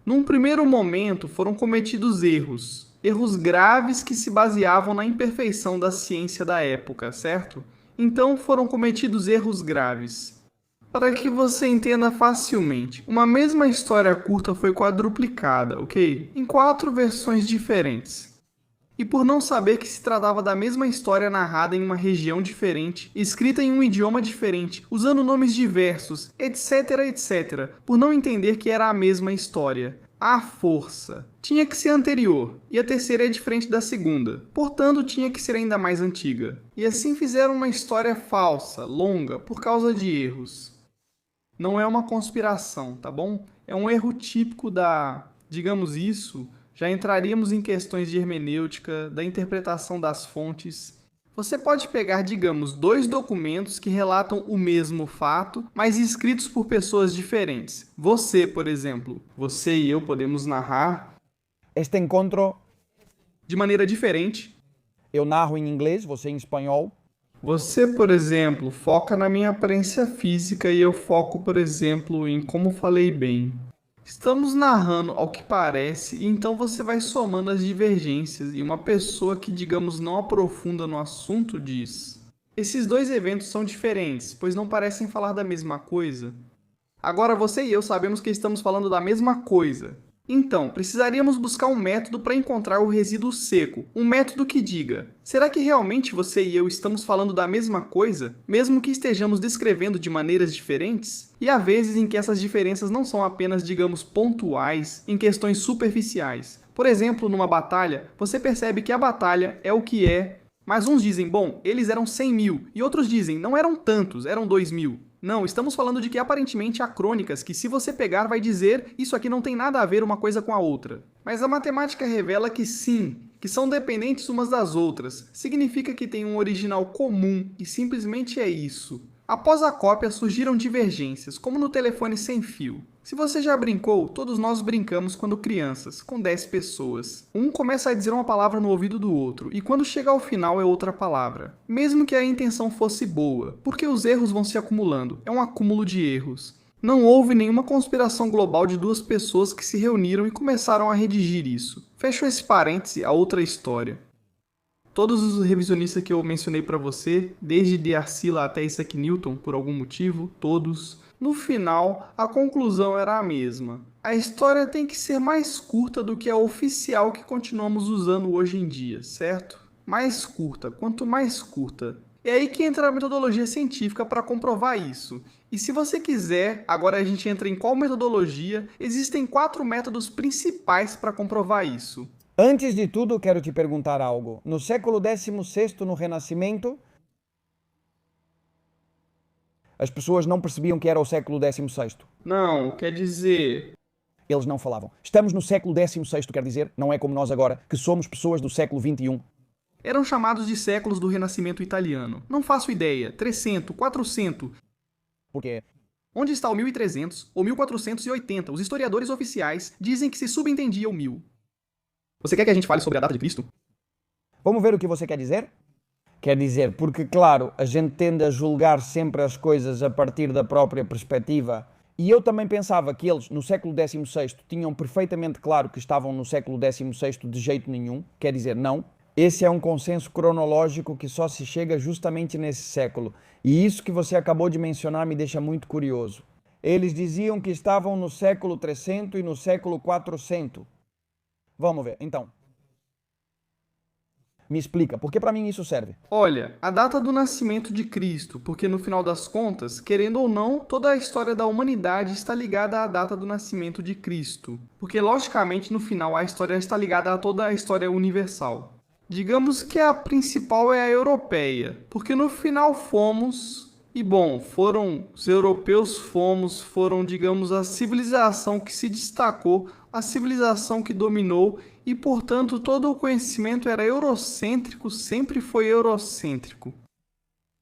Num primeiro momento foram cometidos erros. Erros graves que se baseavam na imperfeição da ciência da época, certo? Então foram cometidos erros graves. Para que você entenda facilmente, uma mesma história curta foi quadruplicada, ok? Em 4 versões diferentes. E por não saber que se tratava da mesma história narrada em uma região diferente, escrita em um idioma diferente, usando nomes diversos, etc, etc, por não entender que era a mesma história. À força. Tinha que ser anterior, e a terceira é diferente da segunda, portanto tinha que ser ainda mais antiga. E assim fizeram uma história falsa, longa, por causa de erros. Não é uma conspiração, tá bom? É um erro típico digamos isso, já entraríamos em questões de hermenêutica, da interpretação das fontes. Você pode pegar, digamos, 2 documentos que relatam o mesmo fato, mas escritos por pessoas diferentes. Você, por exemplo, você e eu podemos narrar Este encontro de maneira diferente. eu narro em inglês, você em espanhol. Você, por exemplo, foca na minha aparência física e eu foco, por exemplo, em como falei bem. Estamos narrando ao que parece e então você vai somando as divergências e uma pessoa que, digamos, não aprofunda no assunto diz: esses 2 eventos são diferentes, pois não parecem falar da mesma coisa. Agora você e eu sabemos que estamos falando da mesma coisa. Então, precisaríamos buscar um método para encontrar o resíduo seco, um método que diga: será que realmente você e eu estamos falando da mesma coisa, mesmo que estejamos descrevendo de maneiras diferentes? E há vezes em que essas diferenças não são apenas, digamos, pontuais, em questões superficiais. Por exemplo, numa batalha, você percebe que a batalha é o que é, mas uns dizem, bom, eles eram 100 mil, e outros dizem, não eram tantos, eram 2 mil. Não, estamos falando de que aparentemente há crônicas que, se você pegar, vai dizer isso aqui não tem nada a ver uma coisa com a outra. Mas a matemática revela que sim, que são dependentes umas das outras. Significa que tem um original comum e simplesmente é isso. Após a cópia surgiram divergências, como no telefone sem fio. Se você já brincou, todos nós brincamos quando crianças, com 10 pessoas. Um começa a dizer uma palavra no ouvido do outro, e quando chega ao final é outra palavra. Mesmo que a intenção fosse boa, porque os erros vão se acumulando, é um acúmulo de erros. Não houve nenhuma conspiração global de 2 pessoas que se reuniram e começaram a redigir isso. Fecho esse parêntese a outra história. Todos os revisionistas que eu mencionei para você, desde de Arcila até Isaac Newton, por algum motivo, todos, no final, a conclusão era a mesma. A história tem que ser mais curta do que a oficial que continuamos usando hoje em dia, certo? Mais curta, quanto mais curta. É aí que entra a metodologia científica para comprovar isso. E se você quiser, agora a gente entra em qual metodologia, existem 4 métodos principais para comprovar isso. Antes de tudo, quero te perguntar algo. No século XVI, no Renascimento, as pessoas não percebiam que era o século XVI. Não, quer dizer... Eles não falavam. Estamos no século XVI, quer dizer, não é como nós agora, que somos pessoas do século XXI. Eram chamados de séculos do Renascimento italiano. Não faço ideia. 300, 400... Por quê? Onde está o 1300 ou 1480? Os historiadores oficiais dizem que se subentendia o 1000. Você quer que a gente fale sobre a data de Cristo? Vamos ver o que você quer dizer? Quer dizer, porque, claro, a gente tende a julgar sempre as coisas a partir da própria perspectiva. E eu também pensava que eles, no século XVI, tinham perfeitamente claro que estavam no século XVI de jeito nenhum. Quer dizer, não. Esse é um consenso cronológico que só se chega justamente nesse século. E isso que você acabou de mencionar me deixa muito curioso. Eles diziam que estavam no século 300 e no século 400. Vamos ver, então. Me explica, porque para mim isso serve. Olha, a data do nascimento de Cristo, porque no final das contas, querendo ou não, toda a história da humanidade está ligada à data do nascimento de Cristo. Porque, logicamente, no final a história está ligada a toda a história universal. Digamos que a principal é a europeia, porque no final fomos... E bom, os europeus foram, digamos, a civilização que se destacou, a civilização que dominou e, portanto, todo o conhecimento era eurocêntrico, sempre foi eurocêntrico.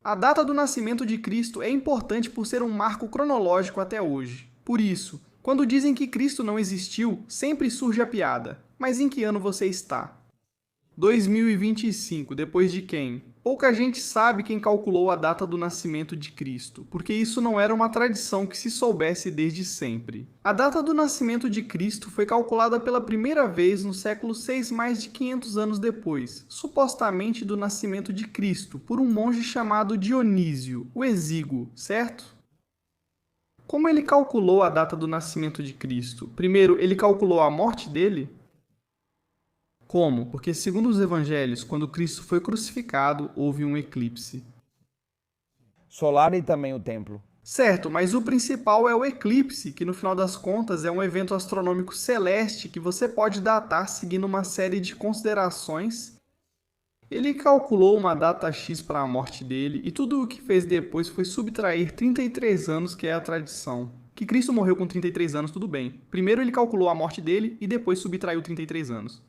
A data do nascimento de Cristo é importante por ser um marco cronológico até hoje. Por isso, quando dizem que Cristo não existiu, sempre surge a piada. Mas em que ano você está? 2025, depois de quem? Pouca gente sabe quem calculou a data do nascimento de Cristo, porque isso não era uma tradição que se soubesse desde sempre. A data do nascimento de Cristo foi calculada pela primeira vez no século VI, mais de 500 anos depois, supostamente do nascimento de Cristo, por um monge chamado Dionísio, o Exíguo, certo? Como ele calculou a data do nascimento de Cristo? Primeiro, ele calculou a morte dele? Como? Porque, segundo os evangelhos, quando Cristo foi crucificado, houve um eclipse. Solar e também o templo. Certo, mas o principal é o eclipse, que no final das contas é um evento astronômico celeste que você pode datar seguindo uma série de considerações. Ele calculou uma data X para a morte dele e tudo o que fez depois foi subtrair 33 anos, que é a tradição. Que Cristo morreu com 33 anos, tudo bem. Primeiro ele calculou a morte dele e depois subtraiu 33 anos.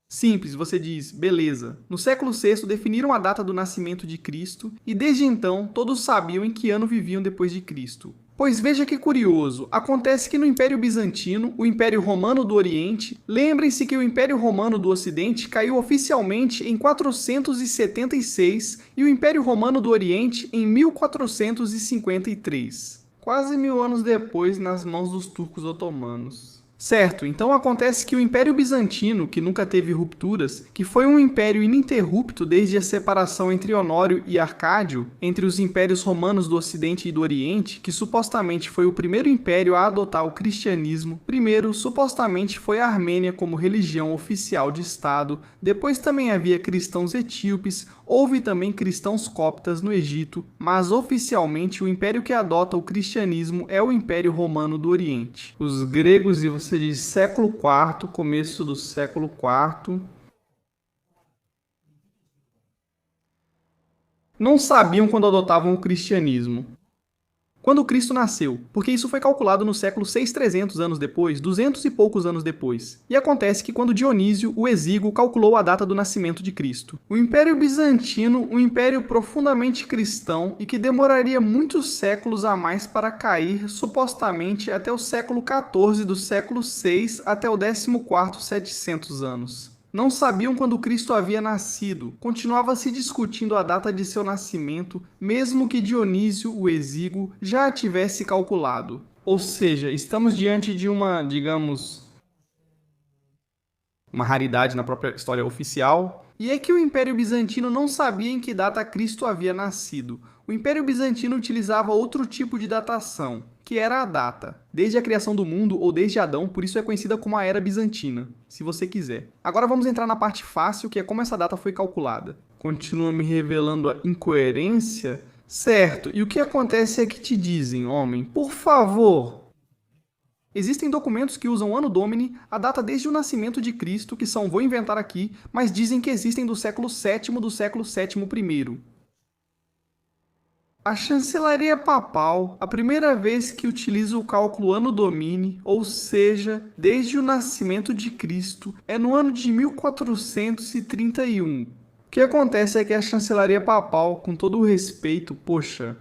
Simples, você diz, beleza. No século VI definiram a data do nascimento de Cristo e desde então todos sabiam em que ano viviam depois de Cristo. Pois veja que curioso, acontece que no Império Bizantino, o Império Romano do Oriente, lembrem-se que o Império Romano do Ocidente caiu oficialmente em 476 e o Império Romano do Oriente em 1453, quase 1000 anos depois nas mãos dos turcos otomanos. Certo, então acontece que o Império Bizantino, que nunca teve rupturas, que foi um império ininterrupto desde a separação entre Honório e Arcádio, entre os impérios romanos do Ocidente e do Oriente, que supostamente foi o primeiro império a adotar o cristianismo, primeiro supostamente foi a Armênia como religião oficial de Estado, depois também havia cristãos etíopes, houve também cristãos coptas no Egito, mas oficialmente o império que adota o cristianismo é o Império Romano do Oriente. Os gregos, e você diz século IV, começo do século IV, não sabiam quando adotavam o cristianismo. Quando Cristo nasceu, porque isso foi calculado no século 600 anos depois, 200 e poucos anos depois. E acontece que quando Dionísio, o Exíguo, calculou a data do nascimento de Cristo. O Império Bizantino, um império profundamente cristão e que demoraria muitos séculos a mais para cair, supostamente até o século XIV do século VI até o 14º 700 anos. Não sabiam quando Cristo havia nascido, continuava se discutindo a data de seu nascimento, mesmo que Dionísio, o Exíguo, já a tivesse calculado. Ou seja, estamos diante de uma, digamos, uma raridade na própria história oficial. E é que o Império Bizantino não sabia em que data Cristo havia nascido. O Império Bizantino utilizava outro tipo de datação, que era a data, desde a criação do mundo ou desde Adão, por isso é conhecida como a Era Bizantina, se você quiser. Agora vamos entrar na parte fácil, que é como essa data foi calculada. Continua me revelando a incoerência? Certo, e o que acontece é que te dizem, homem, por favor. Existem documentos que usam Anno Domini, a data desde o nascimento de Cristo, que são, vou inventar aqui, mas dizem que existem do século VII do século VII I. A chancelaria papal, a primeira vez que utiliza o cálculo Anno Domini, ou seja, desde o nascimento de Cristo, é no ano de 1431. O que acontece é que a chancelaria papal, com todo o respeito, poxa,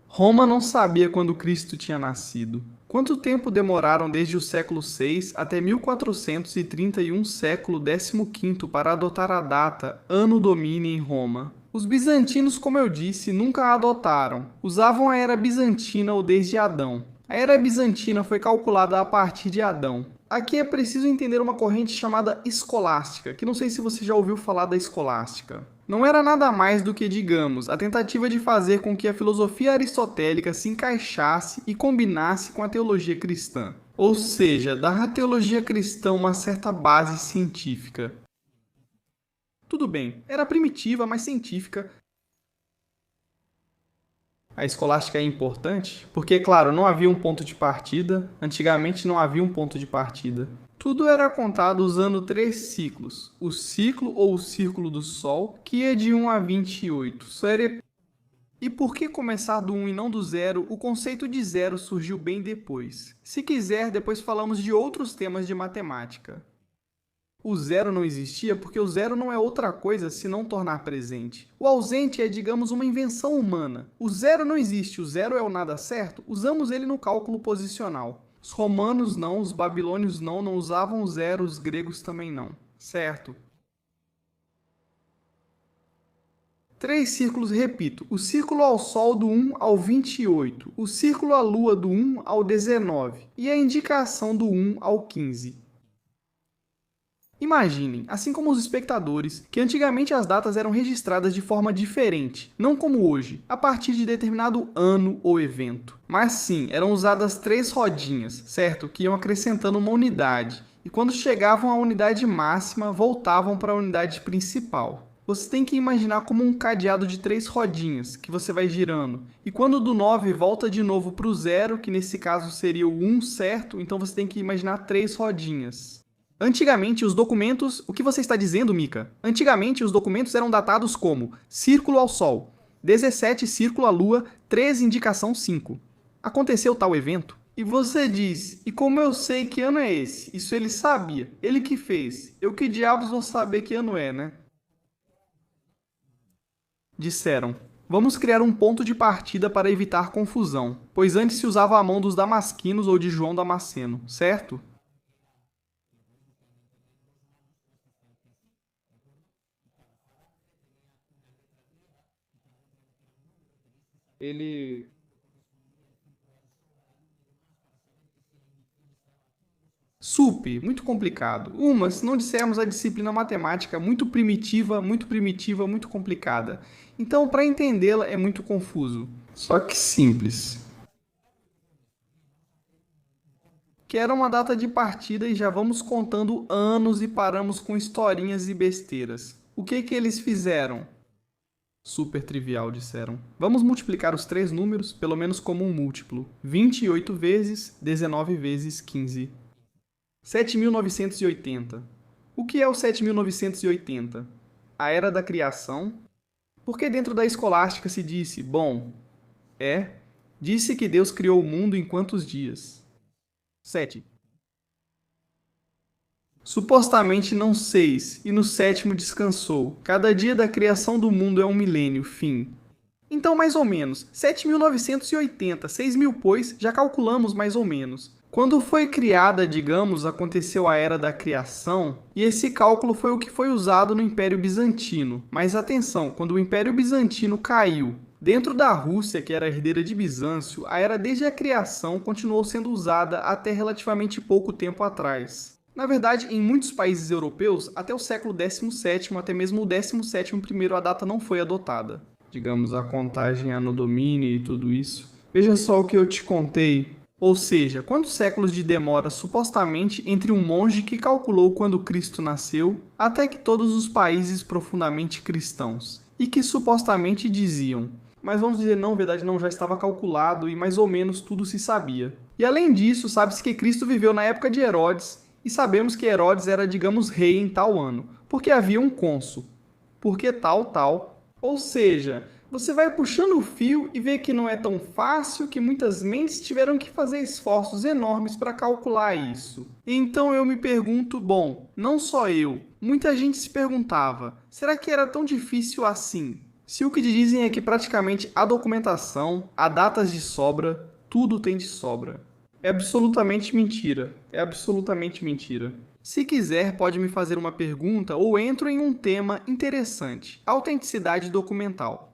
Roma não sabia quando Cristo tinha nascido. Quanto tempo demoraram desde o século VI até 1431, século XV, para adotar a data Anno Domini em Roma? Os bizantinos, como eu disse, nunca a adotaram. Usavam a Era Bizantina ou desde Adão. A Era Bizantina foi calculada a partir de Adão. Aqui é preciso entender uma corrente chamada escolástica, que não sei se você já ouviu falar da escolástica. Não era nada mais do que, digamos, a tentativa de fazer com que a filosofia aristotélica se encaixasse e combinasse com a teologia cristã. Ou seja, dar à teologia cristã uma certa base científica. Tudo bem, era primitiva, mas científica. A escolástica é importante porque, claro, não havia um ponto de partida. Antigamente não havia um ponto de partida. Tudo era contado usando 3 ciclos. O ciclo ou o círculo do Sol, que é de 1 a 28. E por que começar do 1 e não do 0? O conceito de zero surgiu bem depois. Se quiser, depois falamos de outros temas de matemática. O zero não existia porque o zero não é outra coisa senão tornar presente. O ausente é, digamos, uma invenção humana. O zero não existe, o zero é o nada certo, usamos ele no cálculo posicional. Os romanos não, os babilônios não usavam o zero, os gregos também não. Certo? 3 círculos, repito, o círculo ao Sol do 1 ao 28, o círculo à Lua do 1 ao 19 e a indicação do 1 ao 15. Imaginem, assim como os espectadores, que antigamente as datas eram registradas de forma diferente, não como hoje, a partir de determinado ano ou evento. Mas sim, eram usadas 3 rodinhas, certo? Que iam acrescentando uma unidade, e quando chegavam à unidade máxima, voltavam para a unidade principal. Você tem que imaginar como um cadeado de 3 rodinhas, que você vai girando. E quando do 9 volta de novo para o 0, que nesse caso seria o 1, certo? Então você tem que imaginar 3 rodinhas. Antigamente, os documentos... O que você está dizendo, Mika? Antigamente, os documentos eram datados como círculo ao Sol, 17 círculo à Lua, 13 indicação 5. Aconteceu tal evento? E você diz, e como eu sei que ano é esse? Isso ele sabia, ele que fez. Eu que diabos vou saber que ano é, né? Disseram, vamos criar um ponto de partida para evitar confusão, pois antes se usava a mão dos damasquinos ou de João Damasceno, certo? Ele... SUP, muito complicado. Se não dissermos a disciplina matemática muito primitiva, muito complicada. Então, para entendê-la é muito confuso. Só que simples. Que era uma data de partida e já vamos contando anos e paramos com historinhas e besteiras. O que eles fizeram? Super trivial, disseram. Vamos multiplicar os 3 números, pelo menos como um múltiplo. 28 vezes 19 vezes 15. 7.980. O que é o 7.980? A Era da Criação? Porque dentro da escolástica se disse, disse que Deus criou o mundo em quantos dias? 7. Supostamente não 6, e no 7º descansou. Cada dia da criação do mundo é um milênio, fim. Então, mais ou menos, 7.980, 6.000 pois, já calculamos mais ou menos. Quando foi criada, digamos, aconteceu a Era da Criação, e esse cálculo foi o que foi usado no Império Bizantino. Mas atenção, quando o Império Bizantino caiu, dentro da Rússia, que era herdeira de Bizâncio, a Era desde a criação continuou sendo usada até relativamente pouco tempo atrás. Na verdade, em muitos países europeus, até o século XVII, até mesmo o 17º primeiro, a data não foi adotada. Digamos, a contagem ano domini e tudo isso. Veja só o que eu te contei. Ou seja, quantos séculos de demora supostamente entre um monge que calculou quando Cristo nasceu até que todos os países profundamente cristãos, e que supostamente diziam, mas vamos dizer não, verdade não, já estava calculado e mais ou menos tudo se sabia. E além disso, sabe-se que Cristo viveu na época de Herodes, e sabemos que Herodes era, digamos, rei em tal ano, porque havia um cônsul, porque tal. Ou seja, você vai puxando o fio e vê que não é tão fácil, que muitas mentes tiveram que fazer esforços enormes para calcular isso. Então eu me pergunto, não só eu, muita gente se perguntava, será que era tão difícil assim? Se o que dizem é que praticamente há documentação, há datas de sobra, tudo tem de sobra. É absolutamente mentira. É absolutamente mentira. Se quiser, pode me fazer uma pergunta ou entro em um tema interessante: autenticidade documental.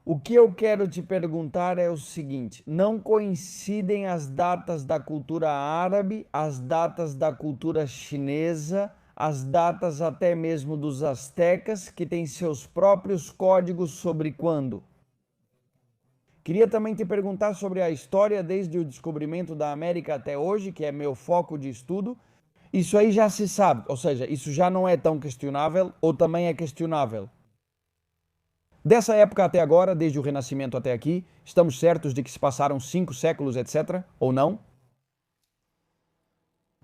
O que eu quero te perguntar é o seguinte: não coincidem as datas da cultura árabe, as datas da cultura chinesa, as datas até mesmo dos astecas, que têm seus próprios códigos sobre quando? Queria também te perguntar sobre a história desde o descobrimento da América até hoje, que é meu foco de estudo. Isso aí já se sabe, ou seja, isso já não é tão questionável ou também é questionável. Dessa época até agora, desde o Renascimento até aqui, estamos certos de que se passaram 5 séculos, etc., ou não?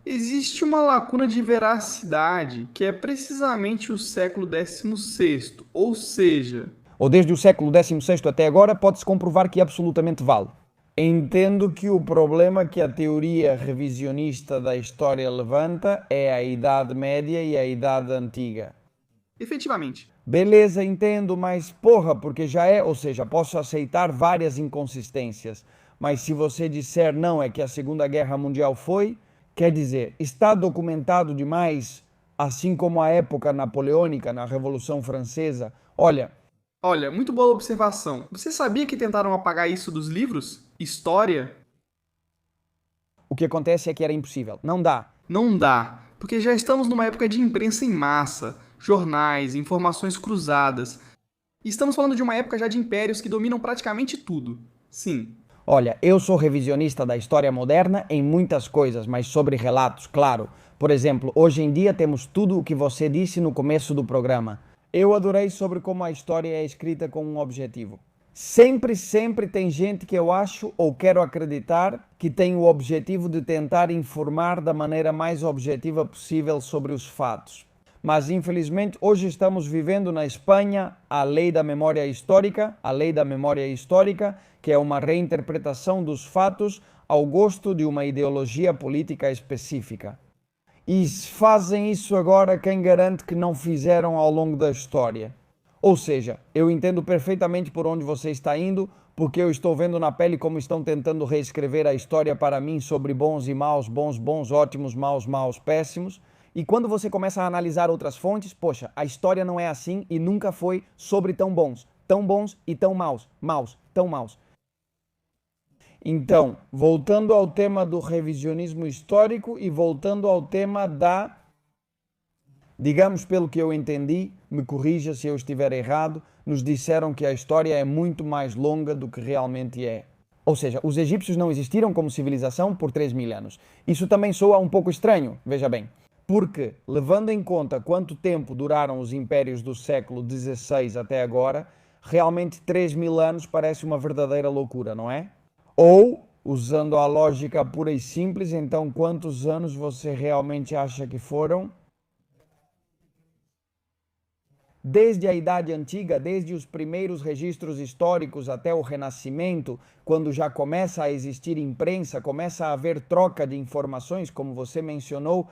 Existe uma lacuna de veracidade, que é precisamente o século XVI, ou seja... Ou desde o século XVI até agora, pode-se comprovar que absolutamente vale. Entendo que o problema que a teoria revisionista da história levanta é a Idade Média e a Idade Antiga. Efetivamente. Beleza, entendo, mas porra, porque já é, ou seja, posso aceitar várias inconsistências, mas se você disser não, é que a Segunda Guerra Mundial foi, quer dizer, está documentado demais, assim como a época napoleônica, na Revolução Francesa. Olha, Olha, muito boa observação. Você sabia que tentaram apagar isso dos livros? História? O que acontece é que era impossível. Não dá. Não dá, porque já estamos numa época de imprensa em massa, jornais, informações cruzadas. E estamos falando de uma época já de impérios que dominam praticamente tudo. Sim. Olha, eu sou revisionista da história moderna em muitas coisas, mas sobre relatos, claro. Por exemplo, hoje em dia temos tudo o que você disse no começo do programa. Eu adorei sobre como a história é escrita com um objetivo. Sempre tem gente que eu acho ou quero acreditar que tem o objetivo de tentar informar da maneira mais objetiva possível sobre os fatos. Mas infelizmente hoje estamos vivendo na Espanha a lei da memória histórica, que é uma reinterpretação dos fatos ao gosto de uma ideologia política específica. E se fazem isso agora, quem garante que não fizeram ao longo da história? Ou seja, eu entendo perfeitamente por onde você está indo, porque eu estou vendo na pele como estão tentando reescrever a história para mim sobre bons e maus, bons, ótimos, maus, péssimos. E quando você começa a analisar outras fontes, poxa, a história não é assim e nunca foi sobre tão bons e tão maus, tão maus. Então, voltando ao tema do revisionismo histórico e voltando ao tema digamos, pelo que eu entendi, me corrija se eu estiver errado, nos disseram que a história é muito mais longa do que realmente é. Ou seja, os egípcios não existiram como civilização por 3.000 anos. Isso também soa um pouco estranho, veja bem. Porque, levando em conta quanto tempo duraram os impérios do século XVI até agora, realmente 3.000 anos parece uma verdadeira loucura, não é? Ou, usando a lógica pura e simples, então quantos anos você realmente acha que foram? Desde a Idade Antiga, desde os primeiros registros históricos até o Renascimento, quando já começa a existir imprensa, começa a haver troca de informações, como você mencionou.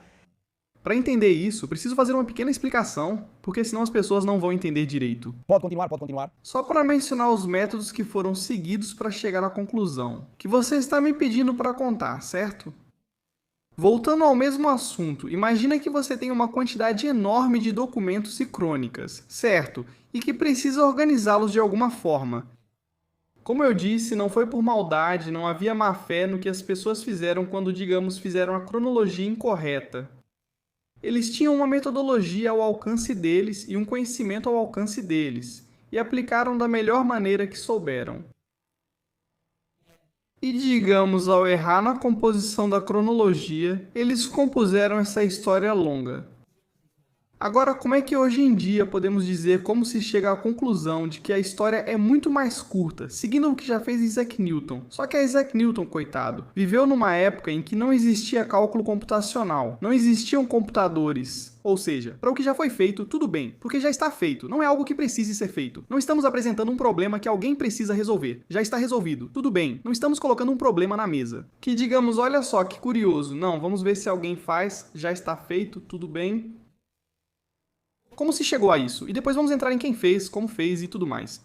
Para entender isso, preciso fazer uma pequena explicação, porque senão as pessoas não vão entender direito. Pode continuar. Só para mencionar os métodos que foram seguidos para chegar à conclusão, que você está me pedindo para contar, certo? Voltando ao mesmo assunto, imagina que você tem uma quantidade enorme de documentos e crônicas, certo? E que precisa organizá-los de alguma forma. Como eu disse, não foi por maldade, não havia má fé no que as pessoas fizeram quando, digamos, fizeram a cronologia incorreta. Eles tinham uma metodologia ao alcance deles e um conhecimento ao alcance deles, e aplicaram da melhor maneira que souberam. E digamos, ao errar na composição da cronologia, eles compuseram essa história longa. Agora, como é que hoje em dia podemos dizer como se chega à conclusão de que a história é muito mais curta, seguindo o que já fez Isaac Newton? Só que Isaac Newton, coitado, viveu numa época em que não existia cálculo computacional, não existiam computadores. Ou seja, para o que já foi feito, tudo bem, porque já está feito, não é algo que precise ser feito. Não estamos apresentando um problema que alguém precisa resolver, já está resolvido, tudo bem, não estamos colocando um problema na mesa. Que digamos, olha só que curioso, não, vamos ver se alguém faz, já está feito, tudo bem. Como se chegou a isso? E depois vamos entrar em quem fez, como fez e tudo mais.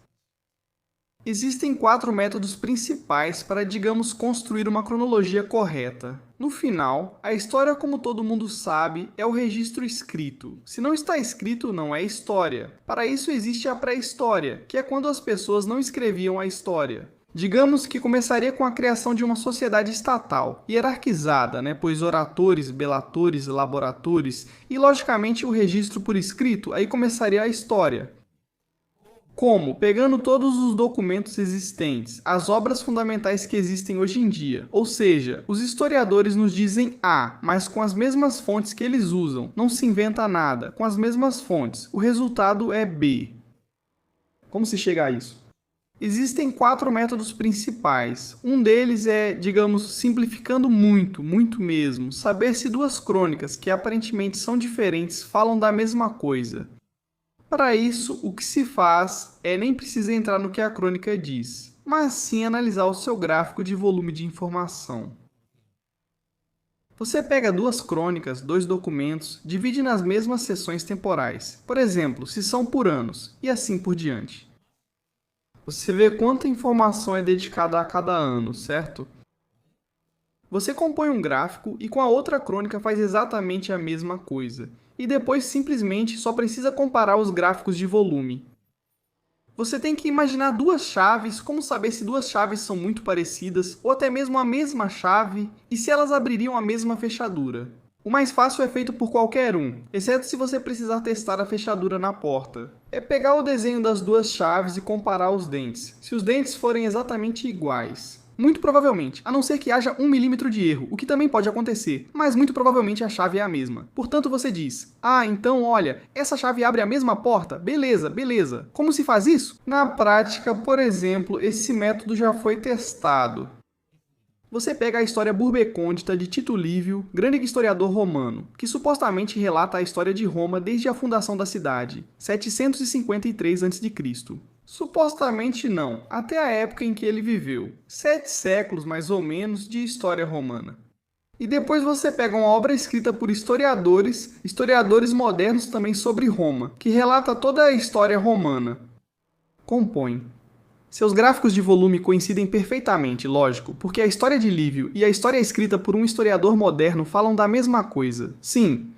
Existem 4 métodos principais para, digamos, construir uma cronologia correta. No final, a história, como todo mundo sabe, é o registro escrito. Se não está escrito, não é história. Para isso existe a pré-história, que é quando as pessoas não escreviam a história. Digamos que começaria com a criação de uma sociedade estatal, hierarquizada, pois oratores, belatores, laboratores e, logicamente, o registro por escrito, aí começaria a história. Como? Pegando todos os documentos existentes, as obras fundamentais que existem hoje em dia. Ou seja, os historiadores nos dizem A, mas com as mesmas fontes que eles usam. Não se inventa nada, com as mesmas fontes. O resultado é B. Como se chega a isso? Existem 4 métodos principais. Um deles é, digamos, simplificando muito mesmo, saber se 2 crônicas, que aparentemente são diferentes, falam da mesma coisa. Para isso, o que se faz é nem precisa entrar no que a crônica diz, mas sim analisar o seu gráfico de volume de informação. Você pega 2 crônicas, 2 documentos, divide nas mesmas seções temporais, por exemplo, se são por anos, e assim por diante. Você vê quanta informação é dedicada a cada ano, certo? Você compõe um gráfico e com a outra crônica faz exatamente a mesma coisa. E depois simplesmente só precisa comparar os gráficos de volume. Você tem que imaginar duas chaves, como saber se duas chaves são muito parecidas, ou até mesmo a mesma chave, e se elas abririam a mesma fechadura. O mais fácil é feito por qualquer um, exceto se você precisar testar a fechadura na porta. É pegar o desenho das duas chaves e comparar os dentes, se os dentes forem exatamente iguais. Muito provavelmente, a não ser que haja 1 milímetro de erro, o que também pode acontecer, mas muito provavelmente a chave é a mesma. Portanto, você diz, então olha, essa chave abre a mesma porta? Beleza, beleza. Como se faz isso? Na prática, por exemplo, esse método já foi testado. Você pega a história burbecôndita de Tito Livio, grande historiador romano, que supostamente relata a história de Roma desde a fundação da cidade, 753 a.C. Supostamente não, até a época em que ele viveu. 7 séculos, mais ou menos, de história romana. E depois você pega uma obra escrita por historiadores modernos também sobre Roma, que relata toda a história romana. Compõe. Seus gráficos de volume coincidem perfeitamente, lógico, porque a história de Livio e a história escrita por um historiador moderno falam da mesma coisa. Sim.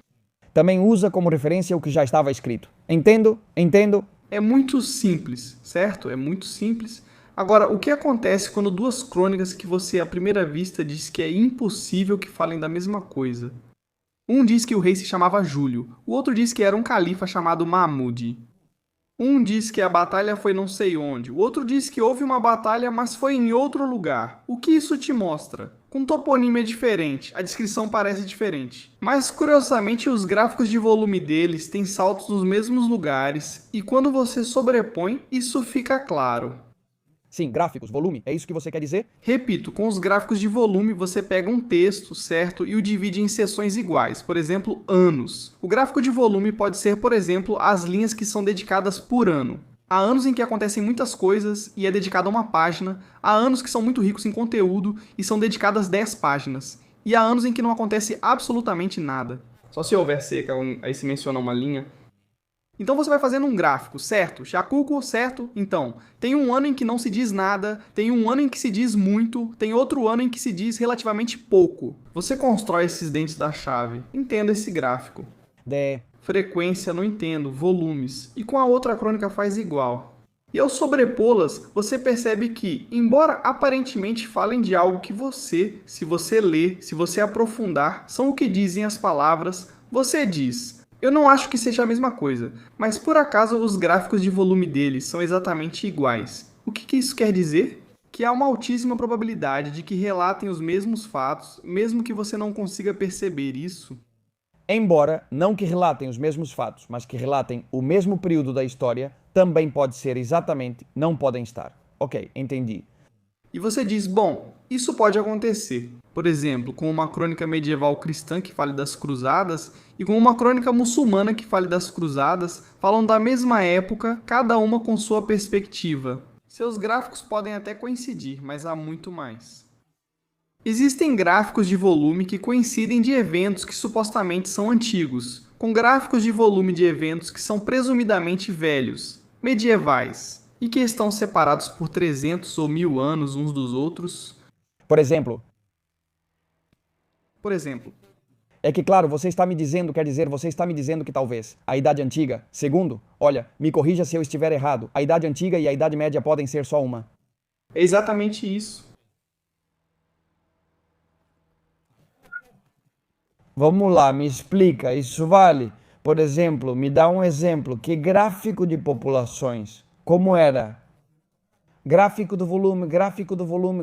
Também usa como referência o que já estava escrito. Entendo. É muito simples, certo? É muito simples. Agora, o que acontece quando duas crônicas que você à primeira vista diz que é impossível que falem da mesma coisa? Um diz que o rei se chamava Júlio, o outro diz que era um califa chamado Mahmud. Um diz que a batalha foi não sei onde, o outro diz que houve uma batalha, mas foi em outro lugar. O que isso te mostra? Com toponímia diferente, a descrição parece diferente. Mas, curiosamente, os gráficos de volume deles têm saltos nos mesmos lugares, e quando você sobrepõe, isso fica claro. Sim, gráficos, volume, é isso que você quer dizer? Repito, com os gráficos de volume você pega um texto, certo, e o divide em seções iguais, por exemplo, anos. O gráfico de volume pode ser, por exemplo, as linhas que são dedicadas por ano. Há anos em que acontecem muitas coisas e é dedicado a uma página, há anos que são muito ricos em conteúdo e são dedicadas 10 páginas, e há anos em que não acontece absolutamente nada. Só se houver seca, aí se menciona uma linha. Então você vai fazendo um gráfico, certo? Chacuco, certo? Então, tem um ano em que não se diz nada, tem um ano em que se diz muito, tem outro ano em que se diz relativamente pouco. Você constrói esses dentes da chave. Entenda esse gráfico. Frequência, não entendo. Volumes. E com a outra crônica faz igual. E ao sobrepô-las, você percebe que, embora aparentemente falem de algo que você, se você ler, se você aprofundar, são o que dizem as palavras, você diz... Eu não acho que seja a mesma coisa, mas por acaso os gráficos de volume deles são exatamente iguais. O que isso quer dizer? Que há uma altíssima probabilidade de que relatem os mesmos fatos, mesmo que você não consiga perceber isso. Embora não que relatem os mesmos fatos, mas que relatem o mesmo período da história, também pode ser exatamente, não podem estar. Ok, entendi. E você diz, bom, isso pode acontecer. Por exemplo, com uma crônica medieval cristã que fale das cruzadas e com uma crônica muçulmana que fale das cruzadas, falam da mesma época, cada uma com sua perspectiva. Seus gráficos podem até coincidir, mas há muito mais. Existem gráficos de volume que coincidem de eventos que supostamente são antigos, com gráficos de volume de eventos que são presumidamente velhos, medievais, e que estão separados por 300 ou 1000 anos uns dos outros. Por exemplo, é que, claro, você está me dizendo que talvez a Idade Antiga, segundo, olha, me corrija se eu estiver errado, a Idade Antiga e a Idade Média podem ser só uma. É exatamente isso. Vamos lá, me explica, isso vale? Por exemplo, me dá um exemplo, que gráfico de populações? Como era? Gráfico do volume,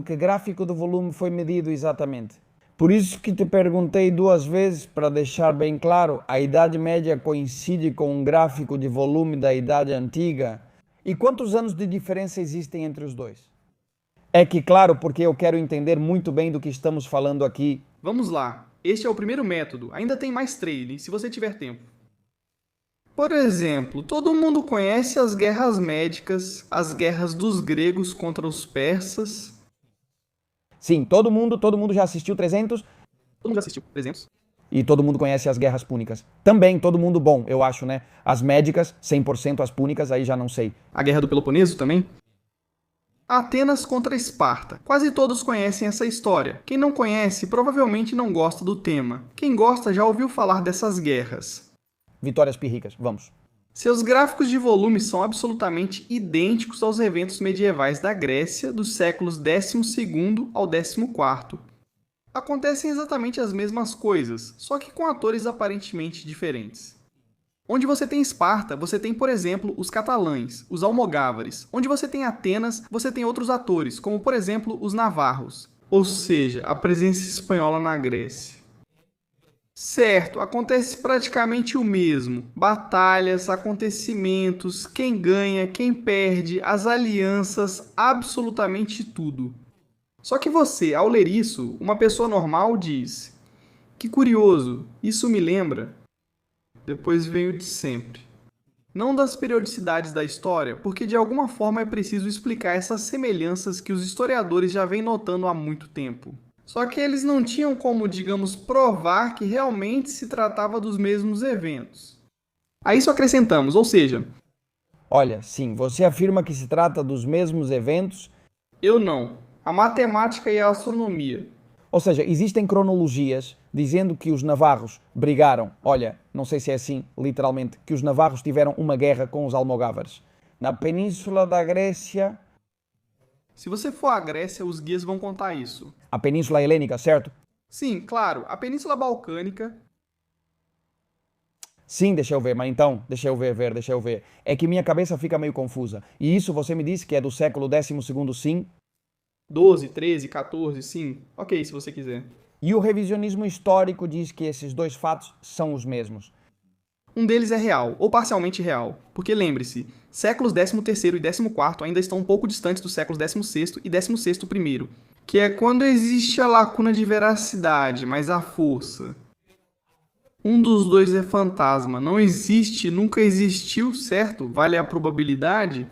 que gráfico do volume foi medido exatamente? Por isso que te perguntei 2 vezes, para deixar bem claro, a Idade Média coincide com um gráfico de volume da Idade Antiga? E quantos anos de diferença existem entre os dois? É que, claro, porque eu quero entender muito bem do que estamos falando aqui. Vamos lá, este é o primeiro método, ainda tem mais 3, se você tiver tempo. Por exemplo, todo mundo conhece as guerras médicas, as guerras dos gregos contra os persas. Sim, todo mundo já assistiu 300? Todo mundo já assistiu 300. E todo mundo conhece as guerras púnicas. Também, todo mundo bom, eu acho, né? As médicas, 100%, as púnicas, aí já não sei. A guerra do Peloponeso também? Atenas contra Esparta. Quase todos conhecem essa história. Quem não conhece, provavelmente não gosta do tema. Quem gosta já ouviu falar dessas guerras. Vitórias pírricas, vamos. Seus gráficos de volume são absolutamente idênticos aos eventos medievais da Grécia dos séculos XII ao XIV. Acontecem exatamente as mesmas coisas, só que com atores aparentemente diferentes. Onde você tem Esparta, você tem, por exemplo, os catalães, os almogávares. Onde você tem Atenas, você tem outros atores, como, por exemplo, os navarros. Ou seja, a presença espanhola na Grécia. Certo, acontece praticamente o mesmo. Batalhas, acontecimentos, quem ganha, quem perde, as alianças, absolutamente tudo. Só que você, ao ler isso, uma pessoa normal diz: que curioso, isso me lembra. Depois vem o de sempre. Não das periodicidades da história, porque de alguma forma é preciso explicar essas semelhanças que os historiadores já vêm notando há muito tempo. Só que eles não tinham como, digamos, provar que realmente se tratava dos mesmos eventos. A isso acrescentamos, ou seja, Olha, sim, você afirma que se trata dos mesmos eventos, eu não, a matemática e a astronomia. ou seja, existem cronologias dizendo que os navarros brigaram, olha, não sei se é assim, literalmente, que os navarros tiveram uma guerra com os almogávares. Na Península da Grécia, Se você for à Grécia, os guias vão contar isso. a Península Helênica, certo? Sim, claro, a Península Balcânica. Sim, deixa eu ver, mas então, deixa eu ver. É que minha cabeça fica meio confusa. E isso você me disse que é do século XII, sim? 12, 13, 14, sim. Ok, se você quiser. E o revisionismo histórico diz que esses dois fatos são os mesmos. Um deles é real, ou parcialmente real. Porque lembre-se, séculos XIII e XIV ainda estão um pouco distantes dos séculos XVI e XVI primeiro, que é quando existe a lacuna de veracidade, mas a força. Um dos dois é fantasma, não existe, nunca existiu, certo? Vale a probabilidade?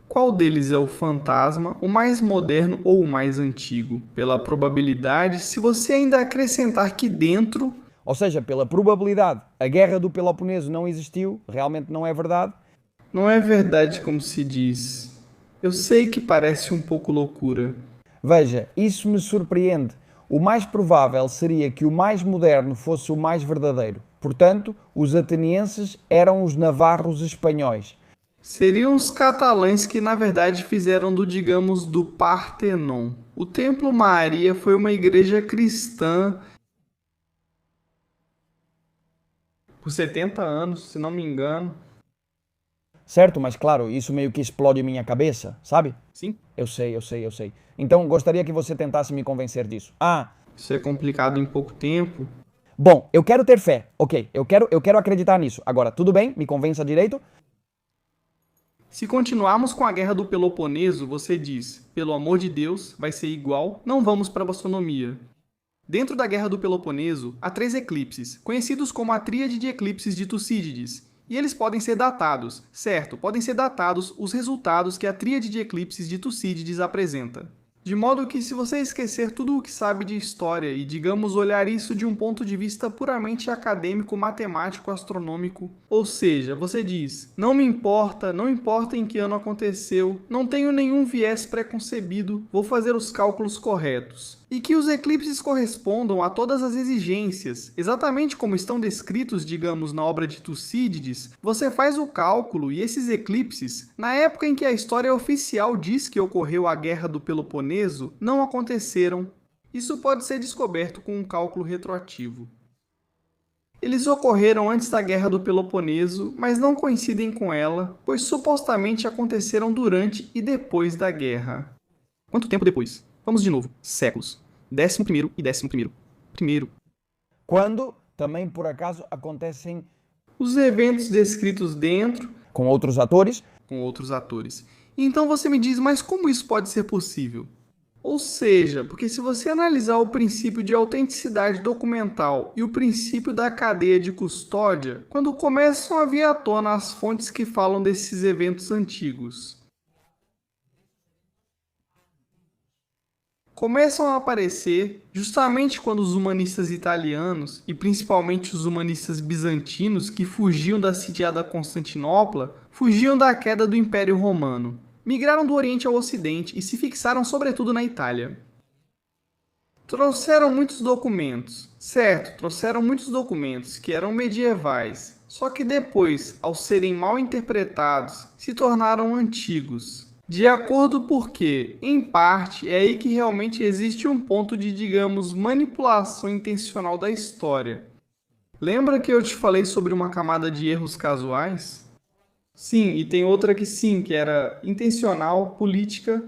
Qual deles é o fantasma, o mais moderno ou o mais antigo? Pela probabilidade, se você ainda acrescentar que dentro, Ou seja, pela probabilidade, a guerra do Peloponeso não existiu, realmente não é verdade. não é verdade como se diz. Eu sei que parece um pouco loucura. Veja, isso me surpreende. O mais provável seria que o mais moderno fosse o mais verdadeiro. Portanto, os atenienses eram os navarros espanhóis. Seriam os catalães que na verdade fizeram digamos, do Partenon. O Templo Maria foi uma igreja cristã por 70 anos, se não me engano. Certo, mas claro, isso meio que explode minha cabeça, sabe? Sim, Eu sei. Então, gostaria que você tentasse me convencer disso. Ah, isso é complicado em pouco tempo. bom, eu quero ter fé. Ok, eu quero acreditar nisso. Agora, tudo bem? Me convença direito? Se continuarmos com a guerra do Peloponeso, você diz, pelo amor de Deus, vai ser igual, não vamos para a astronomia. Dentro da guerra do Peloponeso, há 3 eclipses, conhecidos como a tríade de eclipses de Tucídides, e eles podem ser datados, certo, podem ser datados os resultados que a tríade de eclipses de Tucídides apresenta. De modo que, se você esquecer tudo o que sabe de história e, digamos, olhar isso de um ponto de vista puramente acadêmico, matemático, astronômico, ou seja, você diz, não me importa, não importa em que ano aconteceu, não tenho nenhum viés preconcebido, vou fazer os cálculos corretos. E que os eclipses correspondam a todas as exigências, exatamente como estão descritos, digamos, na obra de Tucídides, você faz o cálculo e esses eclipses, na época em que a história oficial diz que ocorreu a Guerra do Peloponeso, não aconteceram. Isso pode ser descoberto com um cálculo retroativo. Eles ocorreram antes da Guerra do Peloponeso, mas não coincidem com ela, pois supostamente aconteceram durante e depois da guerra. Quanto tempo depois? Vamos de novo. Séculos. 11º e 11º. Primeiro. Quando também, por acaso, acontecem Os eventos descritos dentro, com outros atores. com outros atores. Então você me diz, mas como isso pode ser possível? Ou seja, porque se você analisar o princípio de autenticidade documental e o princípio da cadeia de custódia, quando começam a vir à tona as fontes que falam desses eventos antigos, começam a aparecer justamente quando os humanistas italianos, e principalmente os humanistas bizantinos que fugiam da sitiada Constantinopla, fugiam da queda do Império Romano. Migraram do Oriente ao Ocidente e se fixaram sobretudo na Itália. Trouxeram muitos documentos, certo, trouxeram muitos documentos que eram medievais, Só que depois, ao serem mal interpretados, se tornaram antigos. De acordo porque, em parte, é aí que realmente existe um ponto de, digamos, manipulação intencional da história. Lembra que eu te falei sobre uma camada de erros casuais? Sim, e tem outra que sim, que era intencional, política.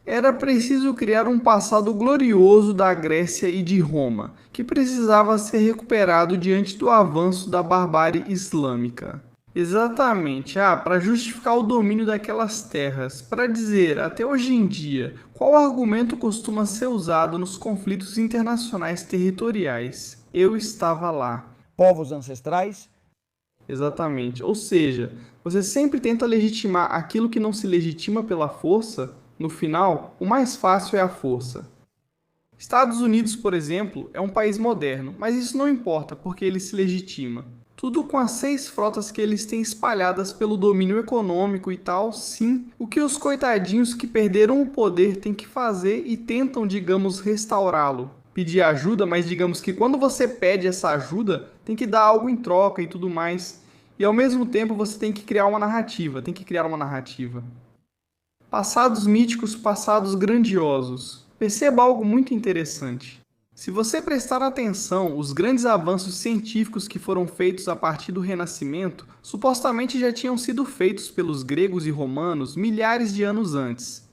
Era preciso criar um passado glorioso da Grécia e de Roma, que precisava ser recuperado diante do avanço da barbárie islâmica. Exatamente, para justificar o domínio daquelas terras, para dizer, até hoje em dia, qual argumento costuma ser usado nos conflitos internacionais territoriais. Eu estava lá. Povos ancestrais? Exatamente. Ou seja, você sempre tenta legitimar aquilo que não se legitima pela força. No final, o mais fácil é a força. Estados Unidos, por exemplo, é um país moderno, mas isso não importa porque ele se legitima. Tudo com as 6 frotas que eles têm espalhadas pelo domínio econômico e tal, sim, o que os coitadinhos que perderam o poder têm que fazer e tentam, digamos, restaurá-lo. Pedir ajuda, mas digamos que quando você pede essa ajuda, tem que dar algo em troca e tudo mais. E ao mesmo tempo você tem que criar uma narrativa, Passados míticos, passados grandiosos. Perceba algo muito interessante. Se você prestar atenção, os grandes avanços científicos que foram feitos a partir do Renascimento supostamente já tinham sido feitos pelos gregos e romanos milhares de anos antes.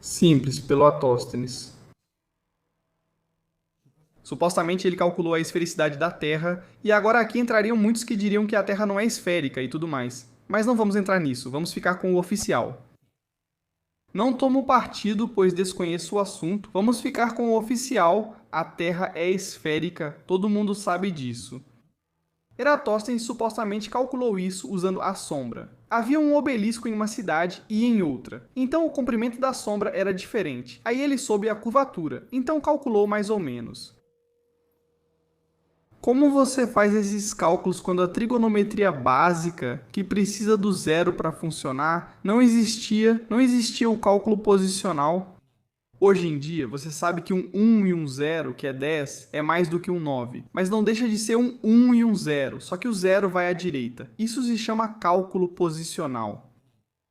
Simples, pelo Atóstenes. Supostamente ele calculou a esfericidade da Terra, e agora aqui entrariam muitos que diriam que a Terra não é esférica e tudo mais. Mas não vamos entrar nisso, vamos ficar com o oficial. Não tomo partido, pois desconheço o assunto. Vamos ficar com o oficial. A Terra é esférica, todo mundo sabe disso. Eratóstenes supostamente calculou isso usando a sombra. Havia um obelisco em uma cidade e em outra. Então o comprimento da sombra era diferente. Aí ele soube a curvatura, então calculou mais ou menos. Como você faz esses cálculos quando a trigonometria básica, que precisa do zero para funcionar, não existia o cálculo posicional? Hoje em dia, você sabe que um 1 e um 0, que é 10, é mais do que um 9, mas não deixa de ser um 1 e um 0, só que o 0 vai à direita. Isso se chama cálculo posicional.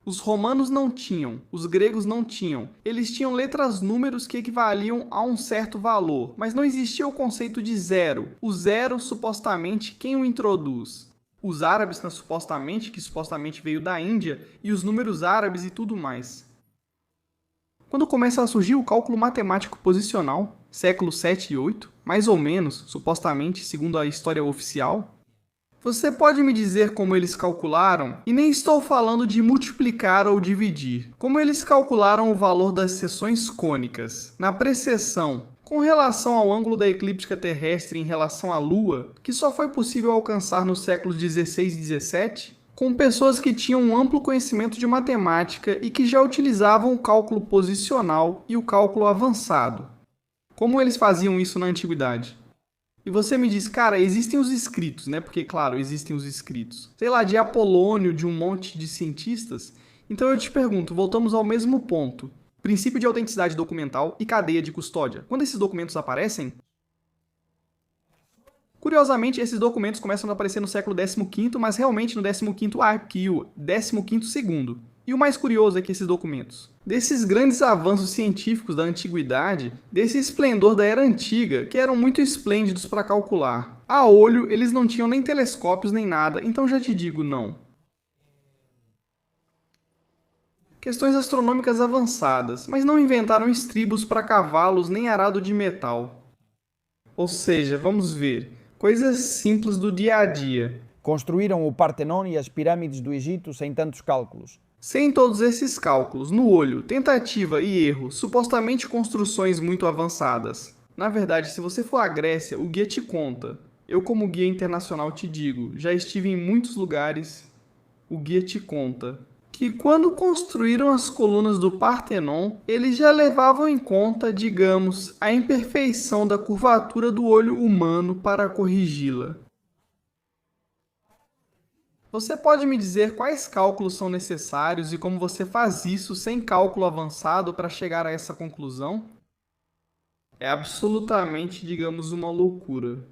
Os romanos não tinham, os gregos não tinham. Eles tinham letras números que equivaliam a um certo valor, mas não existia o conceito de zero. O zero, supostamente, quem o introduz? Os árabes, que supostamente veio da Índia, e os números árabes e tudo mais. Quando começa a surgir o cálculo matemático posicional, séculos 7 e 8, mais ou menos, supostamente, segundo a história oficial, você pode me dizer como eles calcularam? E nem estou falando de multiplicar ou dividir. Como eles calcularam o valor das seções cônicas? Na precessão, com relação ao ângulo da eclíptica terrestre em relação à Lua, que só foi possível alcançar nos séculos 16 e 17? Com pessoas que tinham um amplo conhecimento de matemática e que já utilizavam o cálculo posicional e o cálculo avançado. Como eles faziam isso na antiguidade? E você me diz, cara, existem os escritos, né? Porque, claro, existem os escritos. Sei lá, de Apolônio, de um monte de cientistas. Então eu te pergunto, voltamos ao mesmo ponto. Princípio de autenticidade documental e cadeia de custódia. Quando esses documentos aparecem? Curiosamente, esses documentos começam a aparecer no século XV, mas realmente no 15º arquio, 15º segundo. E o mais curioso é que esses documentos, desses grandes avanços científicos da antiguidade, desse esplendor da era antiga, que eram muito esplêndidos para calcular. A olho, eles não tinham nem telescópios nem nada, então já te digo não. Questões astronômicas avançadas, mas não inventaram estribos para cavalos nem arado de metal. Ou seja, vamos ver, coisas simples do dia a dia. Construíram o Partenon e as pirâmides do Egito sem tantos cálculos. Sem todos esses cálculos, no olho, tentativa e erro, supostamente construções muito avançadas. Na verdade, se você for à Grécia, o guia te conta. Eu, como guia internacional, te digo, já estive em muitos lugares, o guia te conta que quando construíram as colunas do Partenon, eles já levavam em conta, digamos, a imperfeição da curvatura do olho humano para corrigi-la. Você pode me dizer quais cálculos são necessários e como você faz isso sem cálculo avançado para chegar a essa conclusão? É absolutamente, digamos, uma loucura.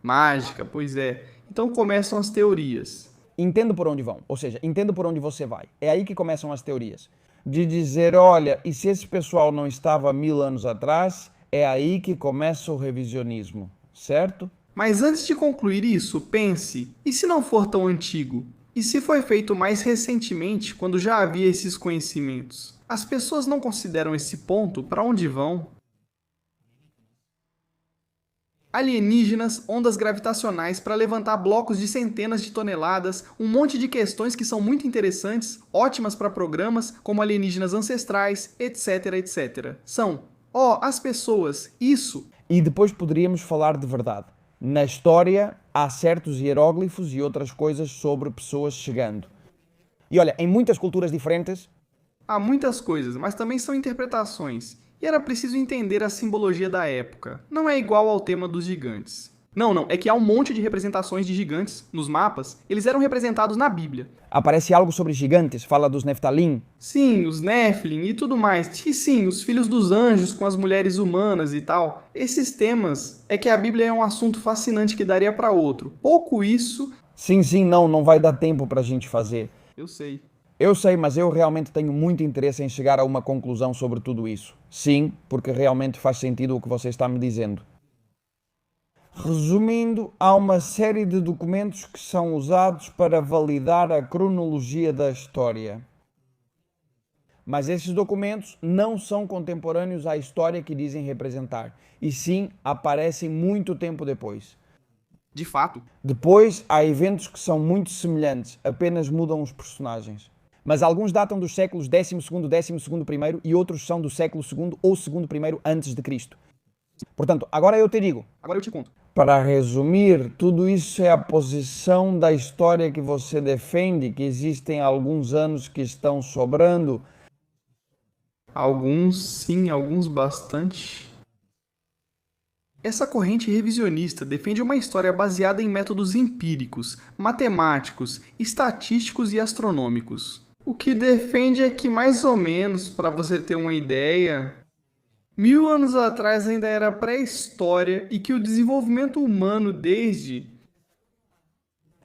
Mágica, pois é. Então começam as teorias. Entendo por onde vão, ou seja, entendo por onde você vai. É aí que começam as teorias. De dizer, olha, e se esse pessoal não estava 1000 anos atrás, é aí que começa o revisionismo, certo? Mas antes de concluir isso, pense: e se não for tão antigo? E se foi feito mais recentemente, quando já havia esses conhecimentos? As pessoas não consideram esse ponto para onde vão? Alienígenas, ondas gravitacionais para levantar blocos de centenas de toneladas, um monte de questões que são muito interessantes, ótimas para programas como alienígenas ancestrais, etc, etc. São, as pessoas, isso. E depois poderíamos falar de verdade. Na história há certos hieróglifos e outras coisas sobre pessoas chegando. E olha, em muitas culturas diferentes, Há muitas coisas, mas também são interpretações. E era preciso entender a simbologia da época. Não é igual ao tema dos gigantes. Não, é que há um monte de representações de gigantes nos mapas. Eles eram representados na Bíblia. aparece algo sobre gigantes, fala dos Neftalim. Sim, os Nephilim e tudo mais. E sim, os filhos dos anjos com as mulheres humanas e tal. Esses temas é que a Bíblia é um assunto fascinante que daria para outro. Pouco isso, Sim, não vai dar tempo pra gente fazer. eu sei. Eu sei, mas eu realmente tenho muito interesse em chegar a uma conclusão sobre tudo isso. Sim, porque realmente faz sentido o que você está me dizendo. Resumindo, há uma série de documentos que são usados para validar a cronologia da história. Mas esses documentos não são contemporâneos à história que dizem representar, e sim aparecem muito tempo depois. De fato. Depois, há eventos que são muito semelhantes, apenas mudam os personagens. Mas alguns datam dos séculos XII, XII I e outros são do século II ou II I antes de Cristo. Portanto, agora eu te digo. Agora eu te conto. Para resumir, tudo isso é a posição da história que você defende, que existem alguns anos que estão sobrando. Alguns sim, alguns bastante. Essa corrente revisionista defende uma história baseada em métodos empíricos, matemáticos, estatísticos e astronômicos. O que defende é que, mais ou menos, para você ter uma ideia, 1000 anos atrás ainda era pré-história e que o desenvolvimento humano desde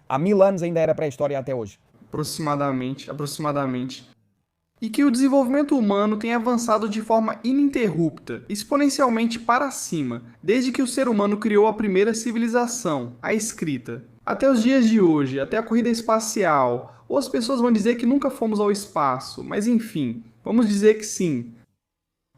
Há 1000 anos ainda era pré-história até hoje. aproximadamente, e que o desenvolvimento humano tem avançado de forma ininterrupta, exponencialmente para cima, desde que o ser humano criou a primeira civilização, a escrita. Até os dias de hoje, até a corrida espacial, ou as pessoas vão dizer que nunca fomos ao espaço, mas enfim, vamos dizer que sim.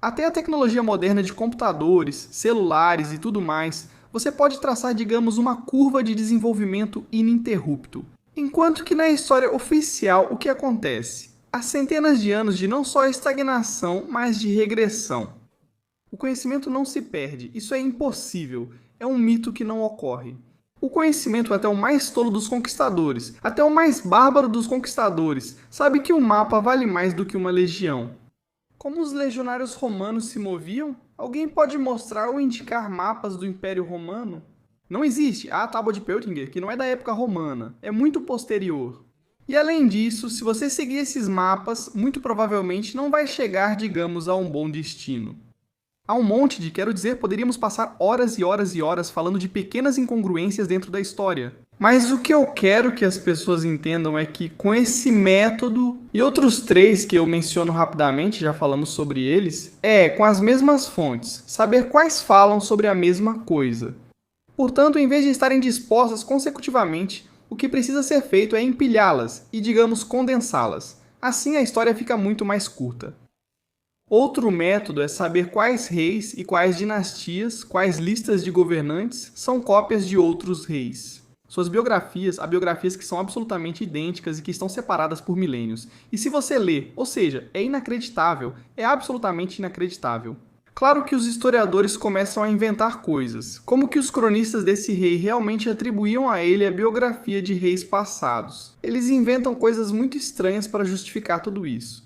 Até a tecnologia moderna de computadores, celulares e tudo mais, você pode traçar, digamos, uma curva de desenvolvimento ininterrupto. Enquanto que na história oficial, o que acontece? Há centenas de anos de não só estagnação, mas de regressão. O conhecimento não se perde, isso é impossível, é um mito que não ocorre. O conhecimento até o mais tolo dos conquistadores, até o mais bárbaro dos conquistadores, sabe que um mapa vale mais do que uma legião. Como os legionários romanos se moviam? Alguém pode mostrar ou indicar mapas do Império Romano? Não existe. Há a Tábua de Peutinger, que não é da época romana, é muito posterior. E além disso, se você seguir esses mapas, muito provavelmente não vai chegar, digamos, a um bom destino. Há um monte de, quero dizer, poderíamos passar horas e horas e horas falando de pequenas incongruências dentro da história. Mas o que eu quero que as pessoas entendam é que com esse método e outros 3 que eu menciono rapidamente, já falamos sobre eles, com as mesmas fontes, saber quais falam sobre a mesma coisa. Portanto, em vez de estarem dispostas consecutivamente, o que precisa ser feito é empilhá-las e, digamos, condensá-las. Assim a história fica muito mais curta. Outro método é saber quais reis e quais dinastias, quais listas de governantes são cópias de outros reis. Suas biografias, há biografias que são absolutamente idênticas e que estão separadas por milênios. E se você lê, ou seja, é inacreditável, é absolutamente inacreditável. Claro que os historiadores começam a inventar coisas, como que os cronistas desse rei realmente atribuíam a ele a biografia de reis passados. Eles inventam coisas muito estranhas para justificar tudo isso.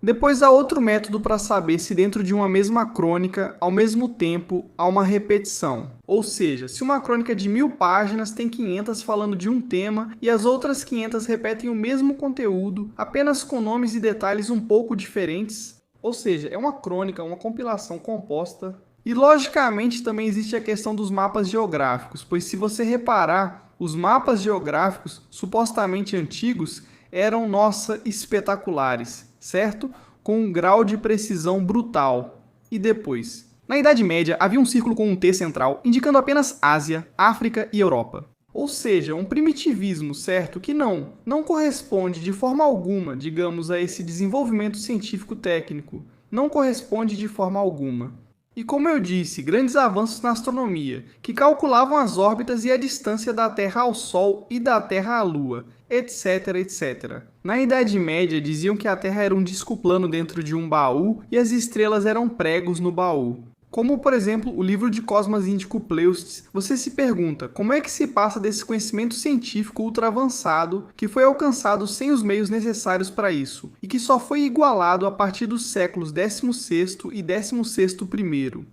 Depois há outro método para saber se dentro de uma mesma crônica, ao mesmo tempo, há uma repetição. Ou seja, se uma crônica de 1000 páginas tem 500 falando de um tema e as outras 500 repetem o mesmo conteúdo, apenas com nomes e detalhes um pouco diferentes. Ou seja, é uma crônica, uma compilação composta E logicamente também existe a questão dos mapas geográficos, pois se você reparar, os mapas geográficos supostamente antigos eram, nossa, espetaculares, certo? Com um grau de precisão brutal. E depois? Na Idade Média havia um círculo com um T central, indicando apenas Ásia, África e Europa. Ou seja, um primitivismo, certo? Que não corresponde de forma alguma, digamos, a esse desenvolvimento científico técnico. Não corresponde de forma alguma. E como eu disse, grandes avanços na astronomia, que calculavam as órbitas e a distância da Terra ao Sol e da Terra à Lua, etc, etc. Na Idade Média diziam que a Terra era um disco plano dentro de um baú e as estrelas eram pregos no baú. Como, por exemplo, o livro de Cosmas Índico Pleuctes, você se pergunta como é que se passa desse conhecimento científico ultra avançado que foi alcançado sem os meios necessários para isso, e que só foi igualado a partir dos séculos XVI e XVI I.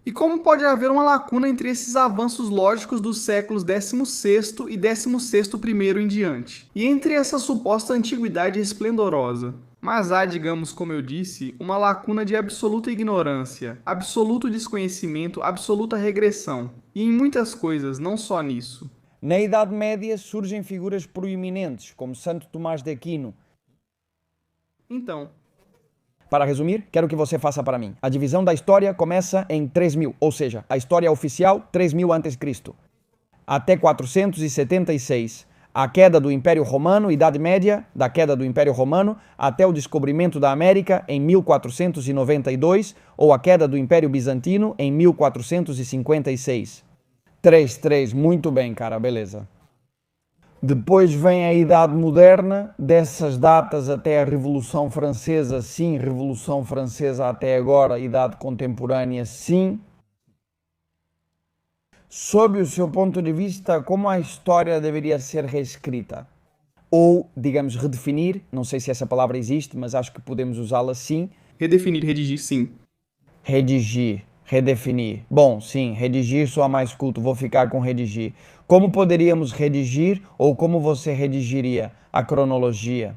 E como pode haver uma lacuna entre esses avanços lógicos dos séculos XVI e XVI I em diante, e entre essa suposta antiguidade esplendorosa? Mas há, digamos, como eu disse, uma lacuna de absoluta ignorância, absoluto desconhecimento, absoluta regressão. E em muitas coisas, não só nisso. Na Idade Média surgem figuras proeminentes, como Santo Tomás de Aquino. Então, para resumir, quero que você faça para mim. A divisão da história começa em 3000, ou seja, a história oficial 3000 a.C. até 476. A queda do Império Romano, Idade Média, da queda do Império Romano até o descobrimento da América em 1492, ou a queda do Império Bizantino em 1456. 3, muito bem, cara, beleza. Depois vem a Idade Moderna, dessas datas até a Revolução Francesa, sim, Revolução Francesa até agora, Idade Contemporânea, sim. Sob o seu ponto de vista, como a história deveria ser reescrita? Ou, digamos, redefinir, não sei se essa palavra existe, mas acho que podemos usá-la sim. redefinir, redigir, sim. Redigir, redefinir. Bom, sim, redigir soa mais culto, vou ficar com redigir. Como poderíamos redigir ou como você redigiria a cronologia?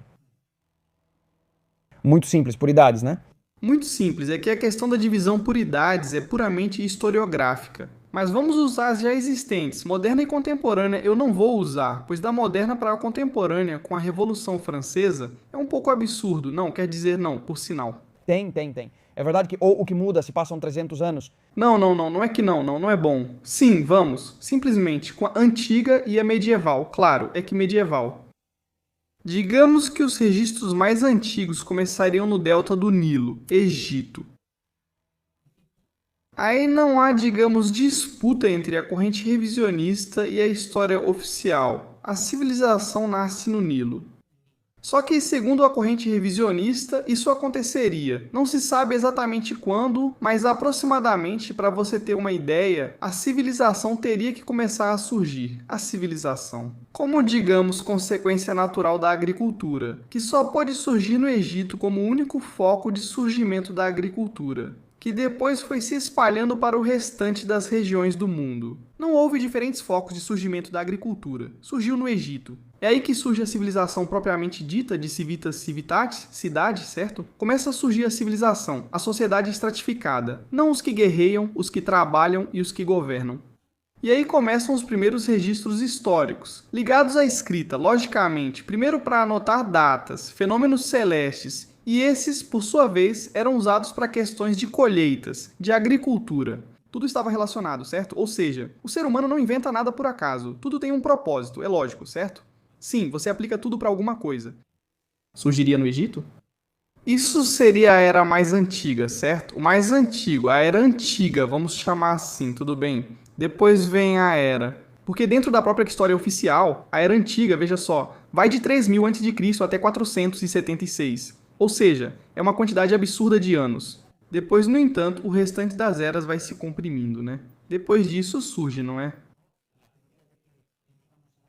Muito simples, por idades, né? Muito simples, é que a questão da divisão por idades é puramente historiográfica. Mas vamos usar as já existentes. Moderna e contemporânea eu não vou usar, pois da moderna para a contemporânea, com a Revolução Francesa, é um pouco absurdo. Não, quer dizer não, por sinal. Tem. É verdade que ou o que muda se passam 300 anos. Não é que não é bom. Sim, vamos, simplesmente com a antiga e a medieval. Claro, é que medieval. Digamos que os registros mais antigos começariam no delta do Nilo, Egito. Aí não há, digamos, disputa entre a corrente revisionista e a história oficial. A civilização nasce no Nilo. Só que, segundo a corrente revisionista, isso aconteceria. Não se sabe exatamente quando, mas aproximadamente, para você ter uma ideia, a civilização teria que começar a surgir. A civilização. Como, digamos, consequência natural da agricultura, que só pode surgir no Egito como único foco de surgimento da agricultura, que depois foi se espalhando para o restante das regiões do mundo. Não houve diferentes focos de surgimento da agricultura. Surgiu no Egito. É aí que surge a civilização propriamente dita de civitas civitatis, cidade, certo? Começa a surgir a civilização, a sociedade estratificada. Não os que guerreiam, os que trabalham e os que governam. E aí começam os primeiros registros históricos, ligados à escrita, logicamente, primeiro para anotar datas, fenômenos celestes, e esses, por sua vez, eram usados para questões de colheitas, de agricultura. Tudo estava relacionado, certo? Ou seja, o ser humano não inventa nada por acaso, tudo tem um propósito, é lógico, certo? Sim, você aplica tudo para alguma coisa. Surgiria no Egito? Isso seria a era mais antiga, certo? O mais antigo, a era antiga, vamos chamar assim, tudo bem? Depois vem a era. Porque dentro da própria história oficial, a era antiga, veja só, vai de 3000 a.C. até 476. Ou seja, é uma quantidade absurda de anos. Depois, no entanto, o restante das eras vai se comprimindo, né? Depois disso surge, não é?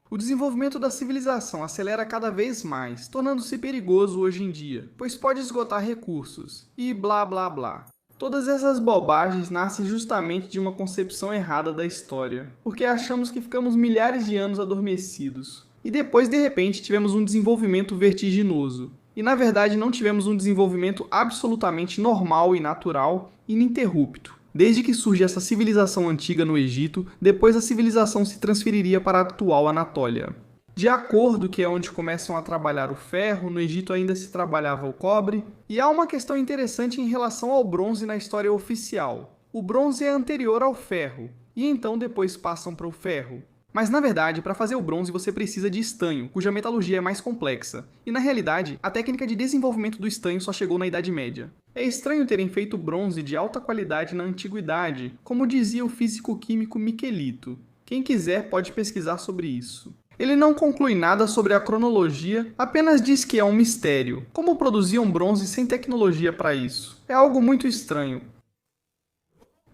O desenvolvimento da civilização acelera cada vez mais, tornando-se perigoso hoje em dia, pois pode esgotar recursos, e blá blá blá. Todas essas bobagens nascem justamente de uma concepção errada da história, porque achamos que ficamos milhares de anos adormecidos, e depois, de repente, tivemos um desenvolvimento vertiginoso. E, na verdade, não tivemos um desenvolvimento absolutamente normal e natural, ininterrupto. Desde que surge essa civilização antiga no Egito, depois a civilização se transferiria para a atual Anatólia. De acordo que é onde começam a trabalhar o ferro, no Egito ainda se trabalhava o cobre, e há uma questão interessante em relação ao bronze na história oficial. O bronze é anterior ao ferro, e então depois passam para o ferro. Mas na verdade, para fazer o bronze você precisa de estanho, cuja metalurgia é mais complexa. E na realidade, a técnica de desenvolvimento do estanho só chegou na Idade Média. É estranho terem feito bronze de alta qualidade na antiguidade, como dizia o físico-químico Michelito. Quem quiser pode pesquisar sobre isso. Ele não conclui nada sobre a cronologia, apenas diz que é um mistério. Como produziam bronze sem tecnologia para isso? É algo muito estranho.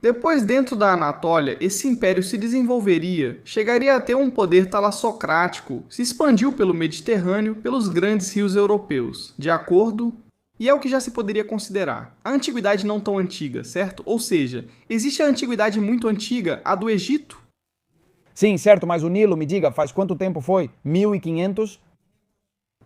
Depois, dentro da Anatólia, esse império se desenvolveria, chegaria a ter um poder talassocrático, se expandiu pelo Mediterrâneo, pelos grandes rios europeus, de acordo... E é o que já se poderia considerar. A antiguidade não tão antiga, certo? Ou seja, existe a antiguidade muito antiga, a do Egito? Sim, certo, mas o Nilo, me diga, faz quanto tempo foi? 1500?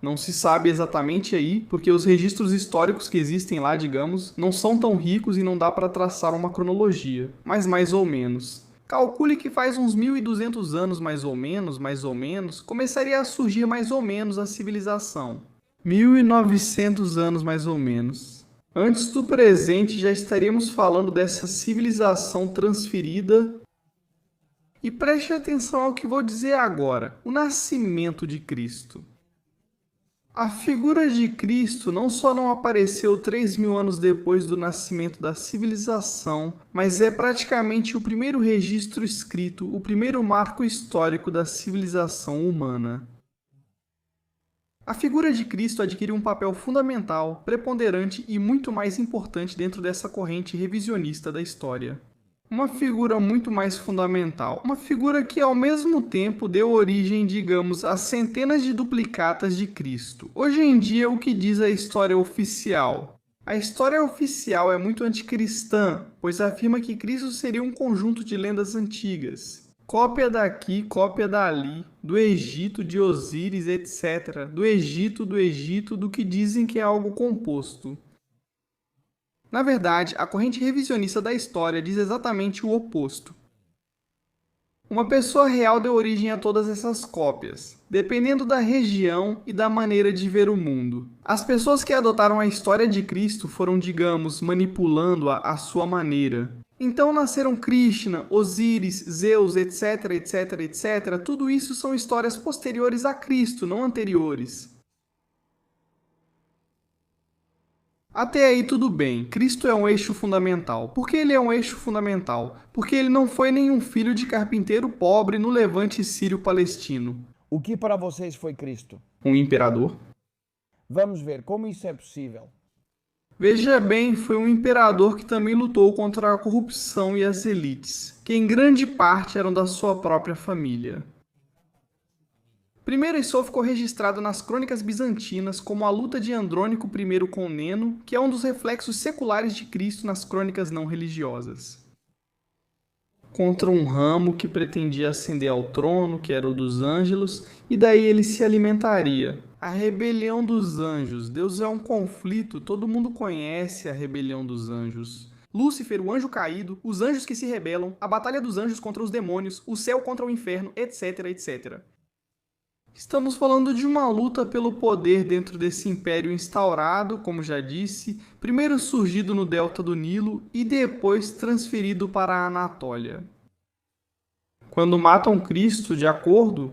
Não se sabe exatamente aí, porque os registros históricos que existem lá, digamos, não são tão ricos e não dá para traçar uma cronologia, mas mais ou menos. Calcule que faz uns 1200 anos mais ou menos, começaria a surgir mais ou menos a civilização. 1900 anos mais ou menos. Antes do presente já estaríamos falando dessa civilização transferida. E preste atenção ao que vou dizer agora, o nascimento de Cristo. A figura de Cristo não só não apareceu 3.000 anos depois do nascimento da civilização, mas é praticamente o primeiro registro escrito, o primeiro marco histórico da civilização humana. A figura de Cristo adquire um papel fundamental, preponderante e muito mais importante dentro dessa corrente revisionista da história. Uma figura muito mais fundamental, uma figura que ao mesmo tempo deu origem, digamos, a centenas de duplicatas de Cristo. Hoje em dia, o que diz a história oficial? A história oficial é muito anticristã, pois afirma que Cristo seria um conjunto de lendas antigas. Cópia daqui, cópia dali, do Egito, de Osíris, etc. Do Egito, do que dizem que é algo composto. Na verdade, a corrente revisionista da história diz exatamente o oposto. Uma pessoa real deu origem a todas essas cópias, dependendo da região e da maneira de ver o mundo. As pessoas que adotaram a história de Cristo foram, digamos, manipulando-a à sua maneira. Então nasceram Krishna, Osíris, Zeus, etc, etc, etc. Tudo isso são histórias posteriores a Cristo, não anteriores. Até aí tudo bem, Cristo é um eixo fundamental. Por que ele é um eixo fundamental? Porque ele não foi nenhum filho de carpinteiro pobre no levante sírio-palestino. O que para vocês foi Cristo? Um imperador? Vamos ver como isso é possível. Veja bem, foi um imperador que também lutou contra a corrupção e as elites, que em grande parte eram da sua própria família. Primeiro, isso ficou registrado nas crônicas bizantinas como a luta de Andrônico I com Neno, que é um dos reflexos seculares de Cristo nas crônicas não religiosas. Contra um ramo que pretendia ascender ao trono, que era o dos Ângelos, e daí ele se alimentaria. A rebelião dos anjos. Deus é um conflito, todo mundo conhece a rebelião dos anjos. Lúcifer, o anjo caído, os anjos que se rebelam, a batalha dos anjos contra os demônios, o céu contra o inferno, etc, etc. Estamos falando de uma luta pelo poder dentro desse império instaurado, como já disse, primeiro surgido no delta do Nilo e depois transferido para a Anatólia. Quando matam Cristo, de acordo...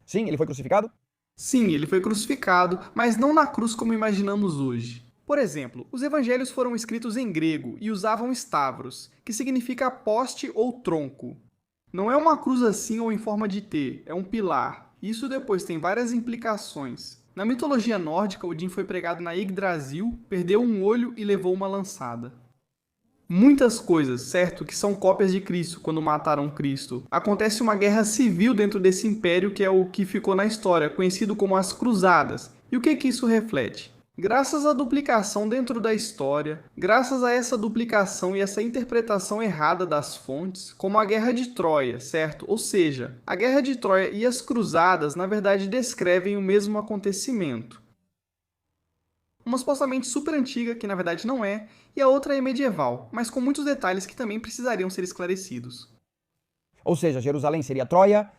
Sim, ele foi crucificado? Sim, ele foi crucificado, mas não na cruz como imaginamos hoje. Por exemplo, os evangelhos foram escritos em grego e usavam stavros, que significa poste ou tronco. Não é uma cruz assim ou em forma de T, é um pilar. Isso depois tem várias implicações. Na mitologia nórdica, Odin foi pregado na Yggdrasil, perdeu um olho e levou uma lançada. Muitas coisas, certo, que são cópias de Cristo quando mataram Cristo. Acontece uma guerra civil dentro desse império que é o que ficou na história, conhecido como as Cruzadas. E o que isso reflete? Graças à duplicação dentro da história, graças a essa duplicação e essa interpretação errada das fontes, como a Guerra de Troia, certo? Ou seja, a Guerra de Troia e as Cruzadas, na verdade, descrevem o mesmo acontecimento. Uma supostamente super antiga, que na verdade não é, e a outra é medieval, mas com muitos detalhes que também precisariam ser esclarecidos. Ou seja, Jerusalém seria Troia.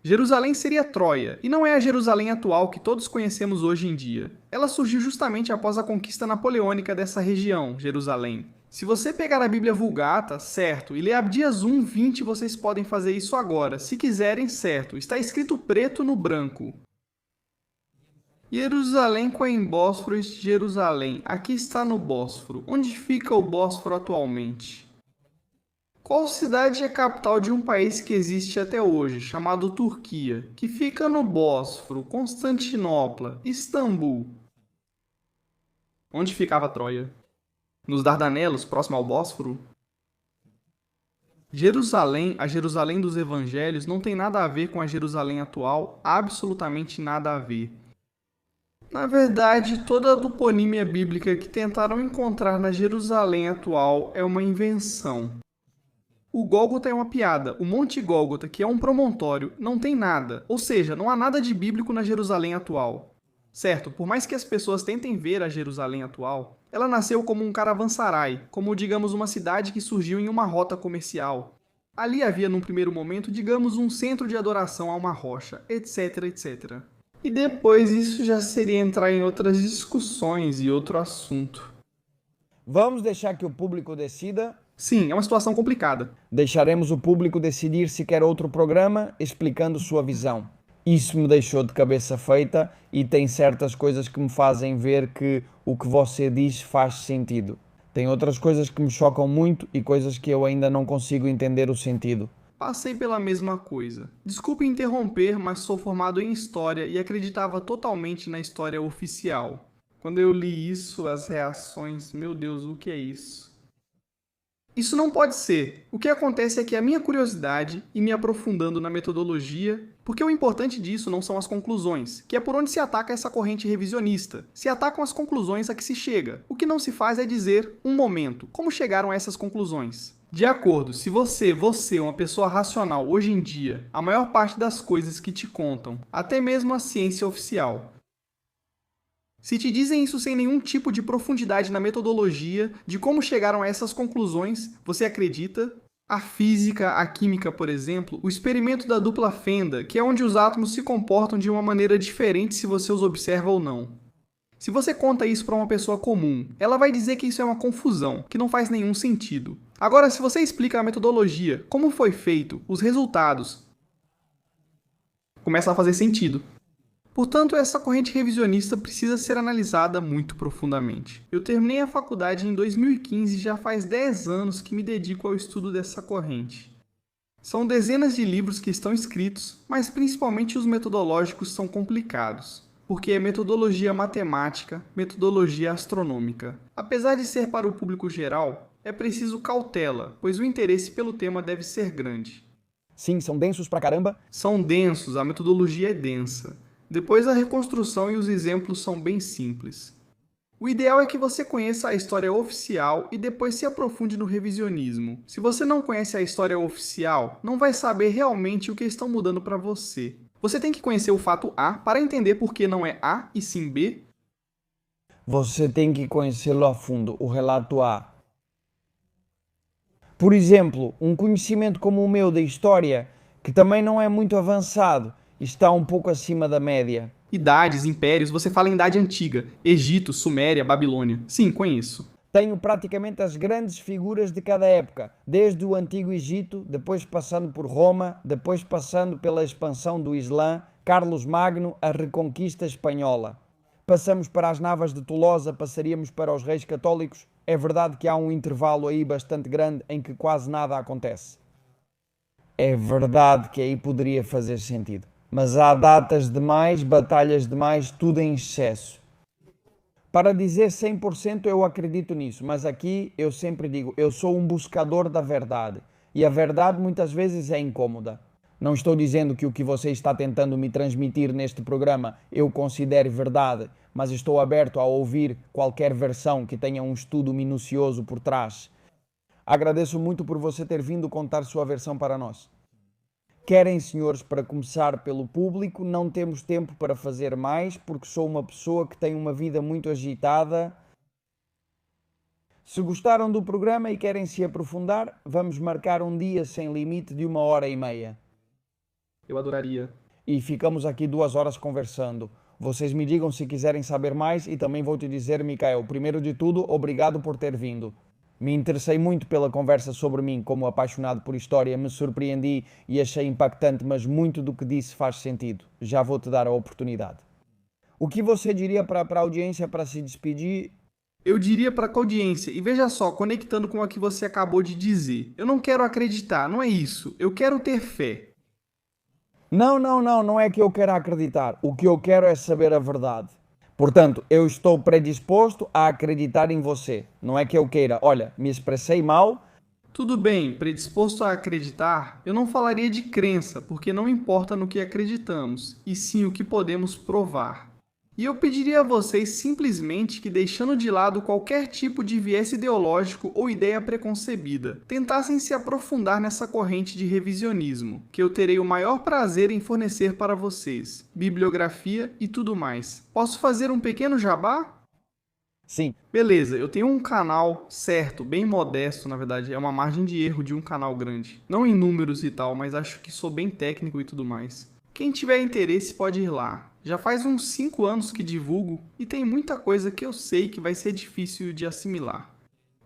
Jerusalém seria Troia, e não é a Jerusalém atual que todos conhecemos hoje em dia. Ela surgiu justamente após a conquista napoleônica dessa região, Jerusalém. Se você pegar a Bíblia Vulgata, certo, e ler Abdias 1:20, vocês podem fazer isso agora, se quiserem, certo. Está escrito preto no branco. Jerusalém com em Bósforo de Jerusalém. Aqui está no Bósforo. Onde fica o Bósforo atualmente? Qual cidade é capital de um país que existe até hoje, chamado Turquia, que fica no Bósforo, Constantinopla, Istambul? Onde ficava Troia? Nos Dardanelos, próximo ao Bósforo? Jerusalém, a Jerusalém dos Evangelhos, não tem nada a ver com a Jerusalém atual, absolutamente nada a ver. Na verdade, toda a toponímia bíblica que tentaram encontrar na Jerusalém atual é uma invenção. O Gólgota é uma piada. O Monte Gólgota, que é um promontório, não tem nada. Ou seja, não há nada de bíblico na Jerusalém atual. Certo, por mais que as pessoas tentem ver a Jerusalém atual, ela nasceu como um caravansarai, como digamos uma cidade que surgiu em uma rota comercial. Ali havia num primeiro momento, digamos, um centro de adoração a uma rocha, etc, etc. E depois isso já seria entrar em outras discussões e outro assunto. Vamos deixar que o público decida. Sim, é uma situação complicada. Deixaremos o público decidir se quer outro programa explicando sua visão. Isso me deixou de cabeça feita e tem certas coisas que me fazem ver que o que você diz faz sentido. Tem outras coisas que me chocam muito e coisas que eu ainda não consigo entender o sentido. Passei pela mesma coisa. Desculpe interromper, mas sou formado em História e acreditava totalmente na história oficial. Quando eu li isso, as reações, meu Deus, o que é isso? Isso não pode ser. O que acontece é que a minha curiosidade e me aprofundando na metodologia, porque o importante disso não são as conclusões, que é por onde se ataca essa corrente revisionista. Se atacam as conclusões a que se chega. O que não se faz é dizer, um momento, como chegaram a essas conclusões. De acordo, se você é uma pessoa racional hoje em dia, a maior parte das coisas que te contam, até mesmo a ciência oficial, se te dizem isso sem nenhum tipo de profundidade na metodologia de como chegaram a essas conclusões, você acredita? A física, a química, por exemplo, o experimento da dupla fenda, que é onde os átomos se comportam de uma maneira diferente se você os observa ou não. Se você conta isso para uma pessoa comum, ela vai dizer que isso é uma confusão, que não faz nenhum sentido. Agora, se você explica a metodologia, como foi feito, os resultados, começa a fazer sentido. Portanto, essa corrente revisionista precisa ser analisada muito profundamente. Eu terminei a faculdade em 2015 e já faz 10 anos que me dedico ao estudo dessa corrente. São dezenas de livros que estão escritos, mas principalmente os metodológicos são complicados, porque é metodologia matemática, metodologia astronômica. Apesar de ser para o público geral, é preciso cautela, pois o interesse pelo tema deve ser grande. Sim, são densos pra caramba. São densos, a metodologia é densa. Depois a reconstrução e os exemplos são bem simples. O ideal é que você conheça a história oficial e depois se aprofunde no revisionismo. Se você não conhece a história oficial, não vai saber realmente o que estão mudando para você. Você tem que conhecer o fato A para entender por que não é A e sim B. Você tem que conhecê-lo a fundo, o relato A. Por exemplo, um conhecimento como o meu da história, que também não é muito avançado, está um pouco acima da média. Idades, impérios, você fala em Idade Antiga, Egito, Suméria, Babilônia. Sim, conheço. Tenho praticamente as grandes figuras de cada época, desde o Antigo Egito, depois passando por Roma, depois passando pela expansão do Islã, Carlos Magno, a Reconquista Espanhola. Passamos para as Navas de Tolosa, passaríamos para os Reis Católicos. É verdade que há um intervalo aí bastante grande em que quase nada acontece. É verdade que aí poderia fazer sentido. Mas há datas demais, batalhas demais, tudo em excesso. Para dizer 100% eu acredito nisso, mas aqui eu sempre digo, eu sou um buscador da verdade. E a verdade muitas vezes é incômoda. Não estou dizendo que o que você está tentando me transmitir neste programa eu considere verdade, mas estou aberto a ouvir qualquer versão que tenha um estudo minucioso por trás. Agradeço muito por você ter vindo contar sua versão para nós. Querem, senhores, para começar pelo público, não temos tempo para fazer mais, porque sou uma pessoa que tem uma vida muito agitada. Se gostaram do programa e querem se aprofundar, vamos marcar um dia sem limite de 1h30. Eu adoraria. E ficamos aqui 2 horas conversando. Vocês me digam se quiserem saber mais e também vou te dizer, Micael, primeiro de tudo, obrigado por ter vindo. Me interessei muito pela conversa sobre mim, como apaixonado por história, me surpreendi e achei impactante, mas muito do que disse faz sentido. Já vou-te dar a oportunidade. O que você diria para a audiência para se despedir? Eu diria para a audiência, e veja só, conectando com o que você acabou de dizer. Eu não quero acreditar, não é isso. Eu quero ter fé. Não é que eu quero acreditar. O que eu quero é saber a verdade. Portanto, eu estou predisposto a acreditar em você. Não é que eu queira, olha, me expressei mal. Tudo bem, predisposto a acreditar, eu não falaria de crença, porque não importa no que acreditamos, e sim o que podemos provar. E eu pediria a vocês simplesmente que, deixando de lado qualquer tipo de viés ideológico ou ideia preconcebida, tentassem se aprofundar nessa corrente de revisionismo, que eu terei o maior prazer em fornecer para vocês, bibliografia e tudo mais. Posso fazer um pequeno jabá? Sim. Beleza, eu tenho um canal certo, bem modesto, na verdade, é uma margem de erro de um canal grande. Não em números e tal, mas acho que sou bem técnico e tudo mais. Quem tiver interesse pode ir lá. Já faz uns 5 anos que divulgo e tem muita coisa que eu sei que vai ser difícil de assimilar.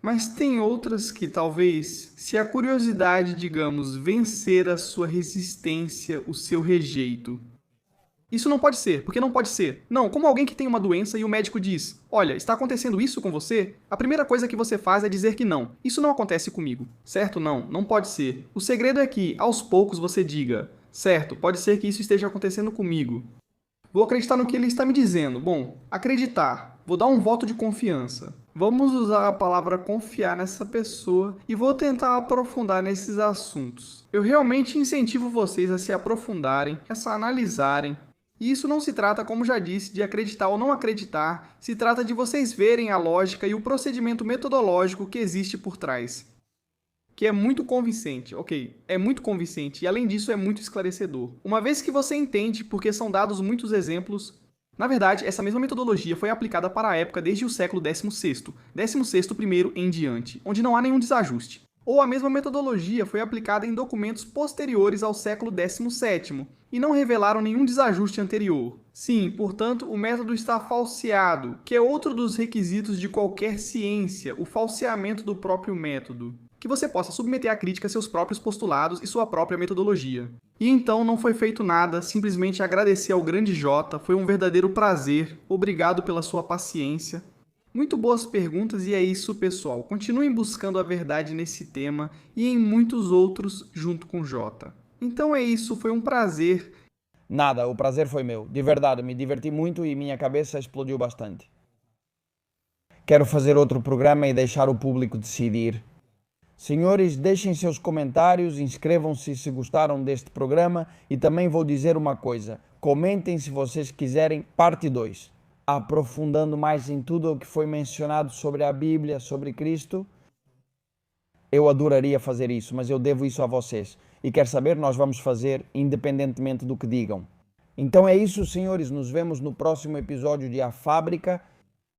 Mas tem outras que talvez, se a curiosidade, digamos, vencer a sua resistência, o seu rejeito. Isso não pode ser, porque não pode ser. Não, como alguém que tem uma doença e o médico diz, olha, está acontecendo isso com você? A primeira coisa que você faz é dizer que não. Isso não acontece comigo. Certo? Não pode ser. O segredo é que, aos poucos, você diga, certo, pode ser que isso esteja acontecendo comigo. Vou acreditar no que ele está me dizendo. Bom, acreditar. Vou dar um voto de confiança. Vamos usar a palavra confiar nessa pessoa e vou tentar aprofundar nesses assuntos. Eu realmente incentivo vocês a se aprofundarem, a se analisarem. E isso não se trata, como já disse, de acreditar ou não acreditar, se trata de vocês verem a lógica e o procedimento metodológico que existe por trás. Que é muito convincente, é muito convincente e além disso é muito esclarecedor. Uma vez que você entende porque são dados muitos exemplos, na verdade essa mesma metodologia foi aplicada para a época desde o século XVI primeiro em diante, onde não há nenhum desajuste. Ou a mesma metodologia foi aplicada em documentos posteriores ao século XVII e não revelaram nenhum desajuste anterior. Sim, portanto, o método está falseado, que é outro dos requisitos de qualquer ciência, o falseamento do próprio método. Que você possa submeter à crítica seus próprios postulados e sua própria metodologia. E então não foi feito nada, simplesmente agradecer ao grande Jota, foi um verdadeiro prazer, obrigado pela sua paciência. Muito boas perguntas e é isso, pessoal. Continuem buscando a verdade nesse tema e em muitos outros junto com Jota. Então é isso, foi um prazer. Nada, o prazer foi meu. De verdade, me diverti muito e minha cabeça explodiu bastante. Quero fazer outro programa e deixar o público decidir. Senhores, deixem seus comentários, inscrevam-se se gostaram deste programa e também vou dizer uma coisa. Comentem se vocês quiserem parte 2. Aprofundando mais em tudo o que foi mencionado sobre a Bíblia, sobre Cristo. Eu adoraria fazer isso, mas eu devo isso a vocês. E quer saber, nós vamos fazer independentemente do que digam. Então é isso, senhores. Nos vemos no próximo episódio de A Fábrica.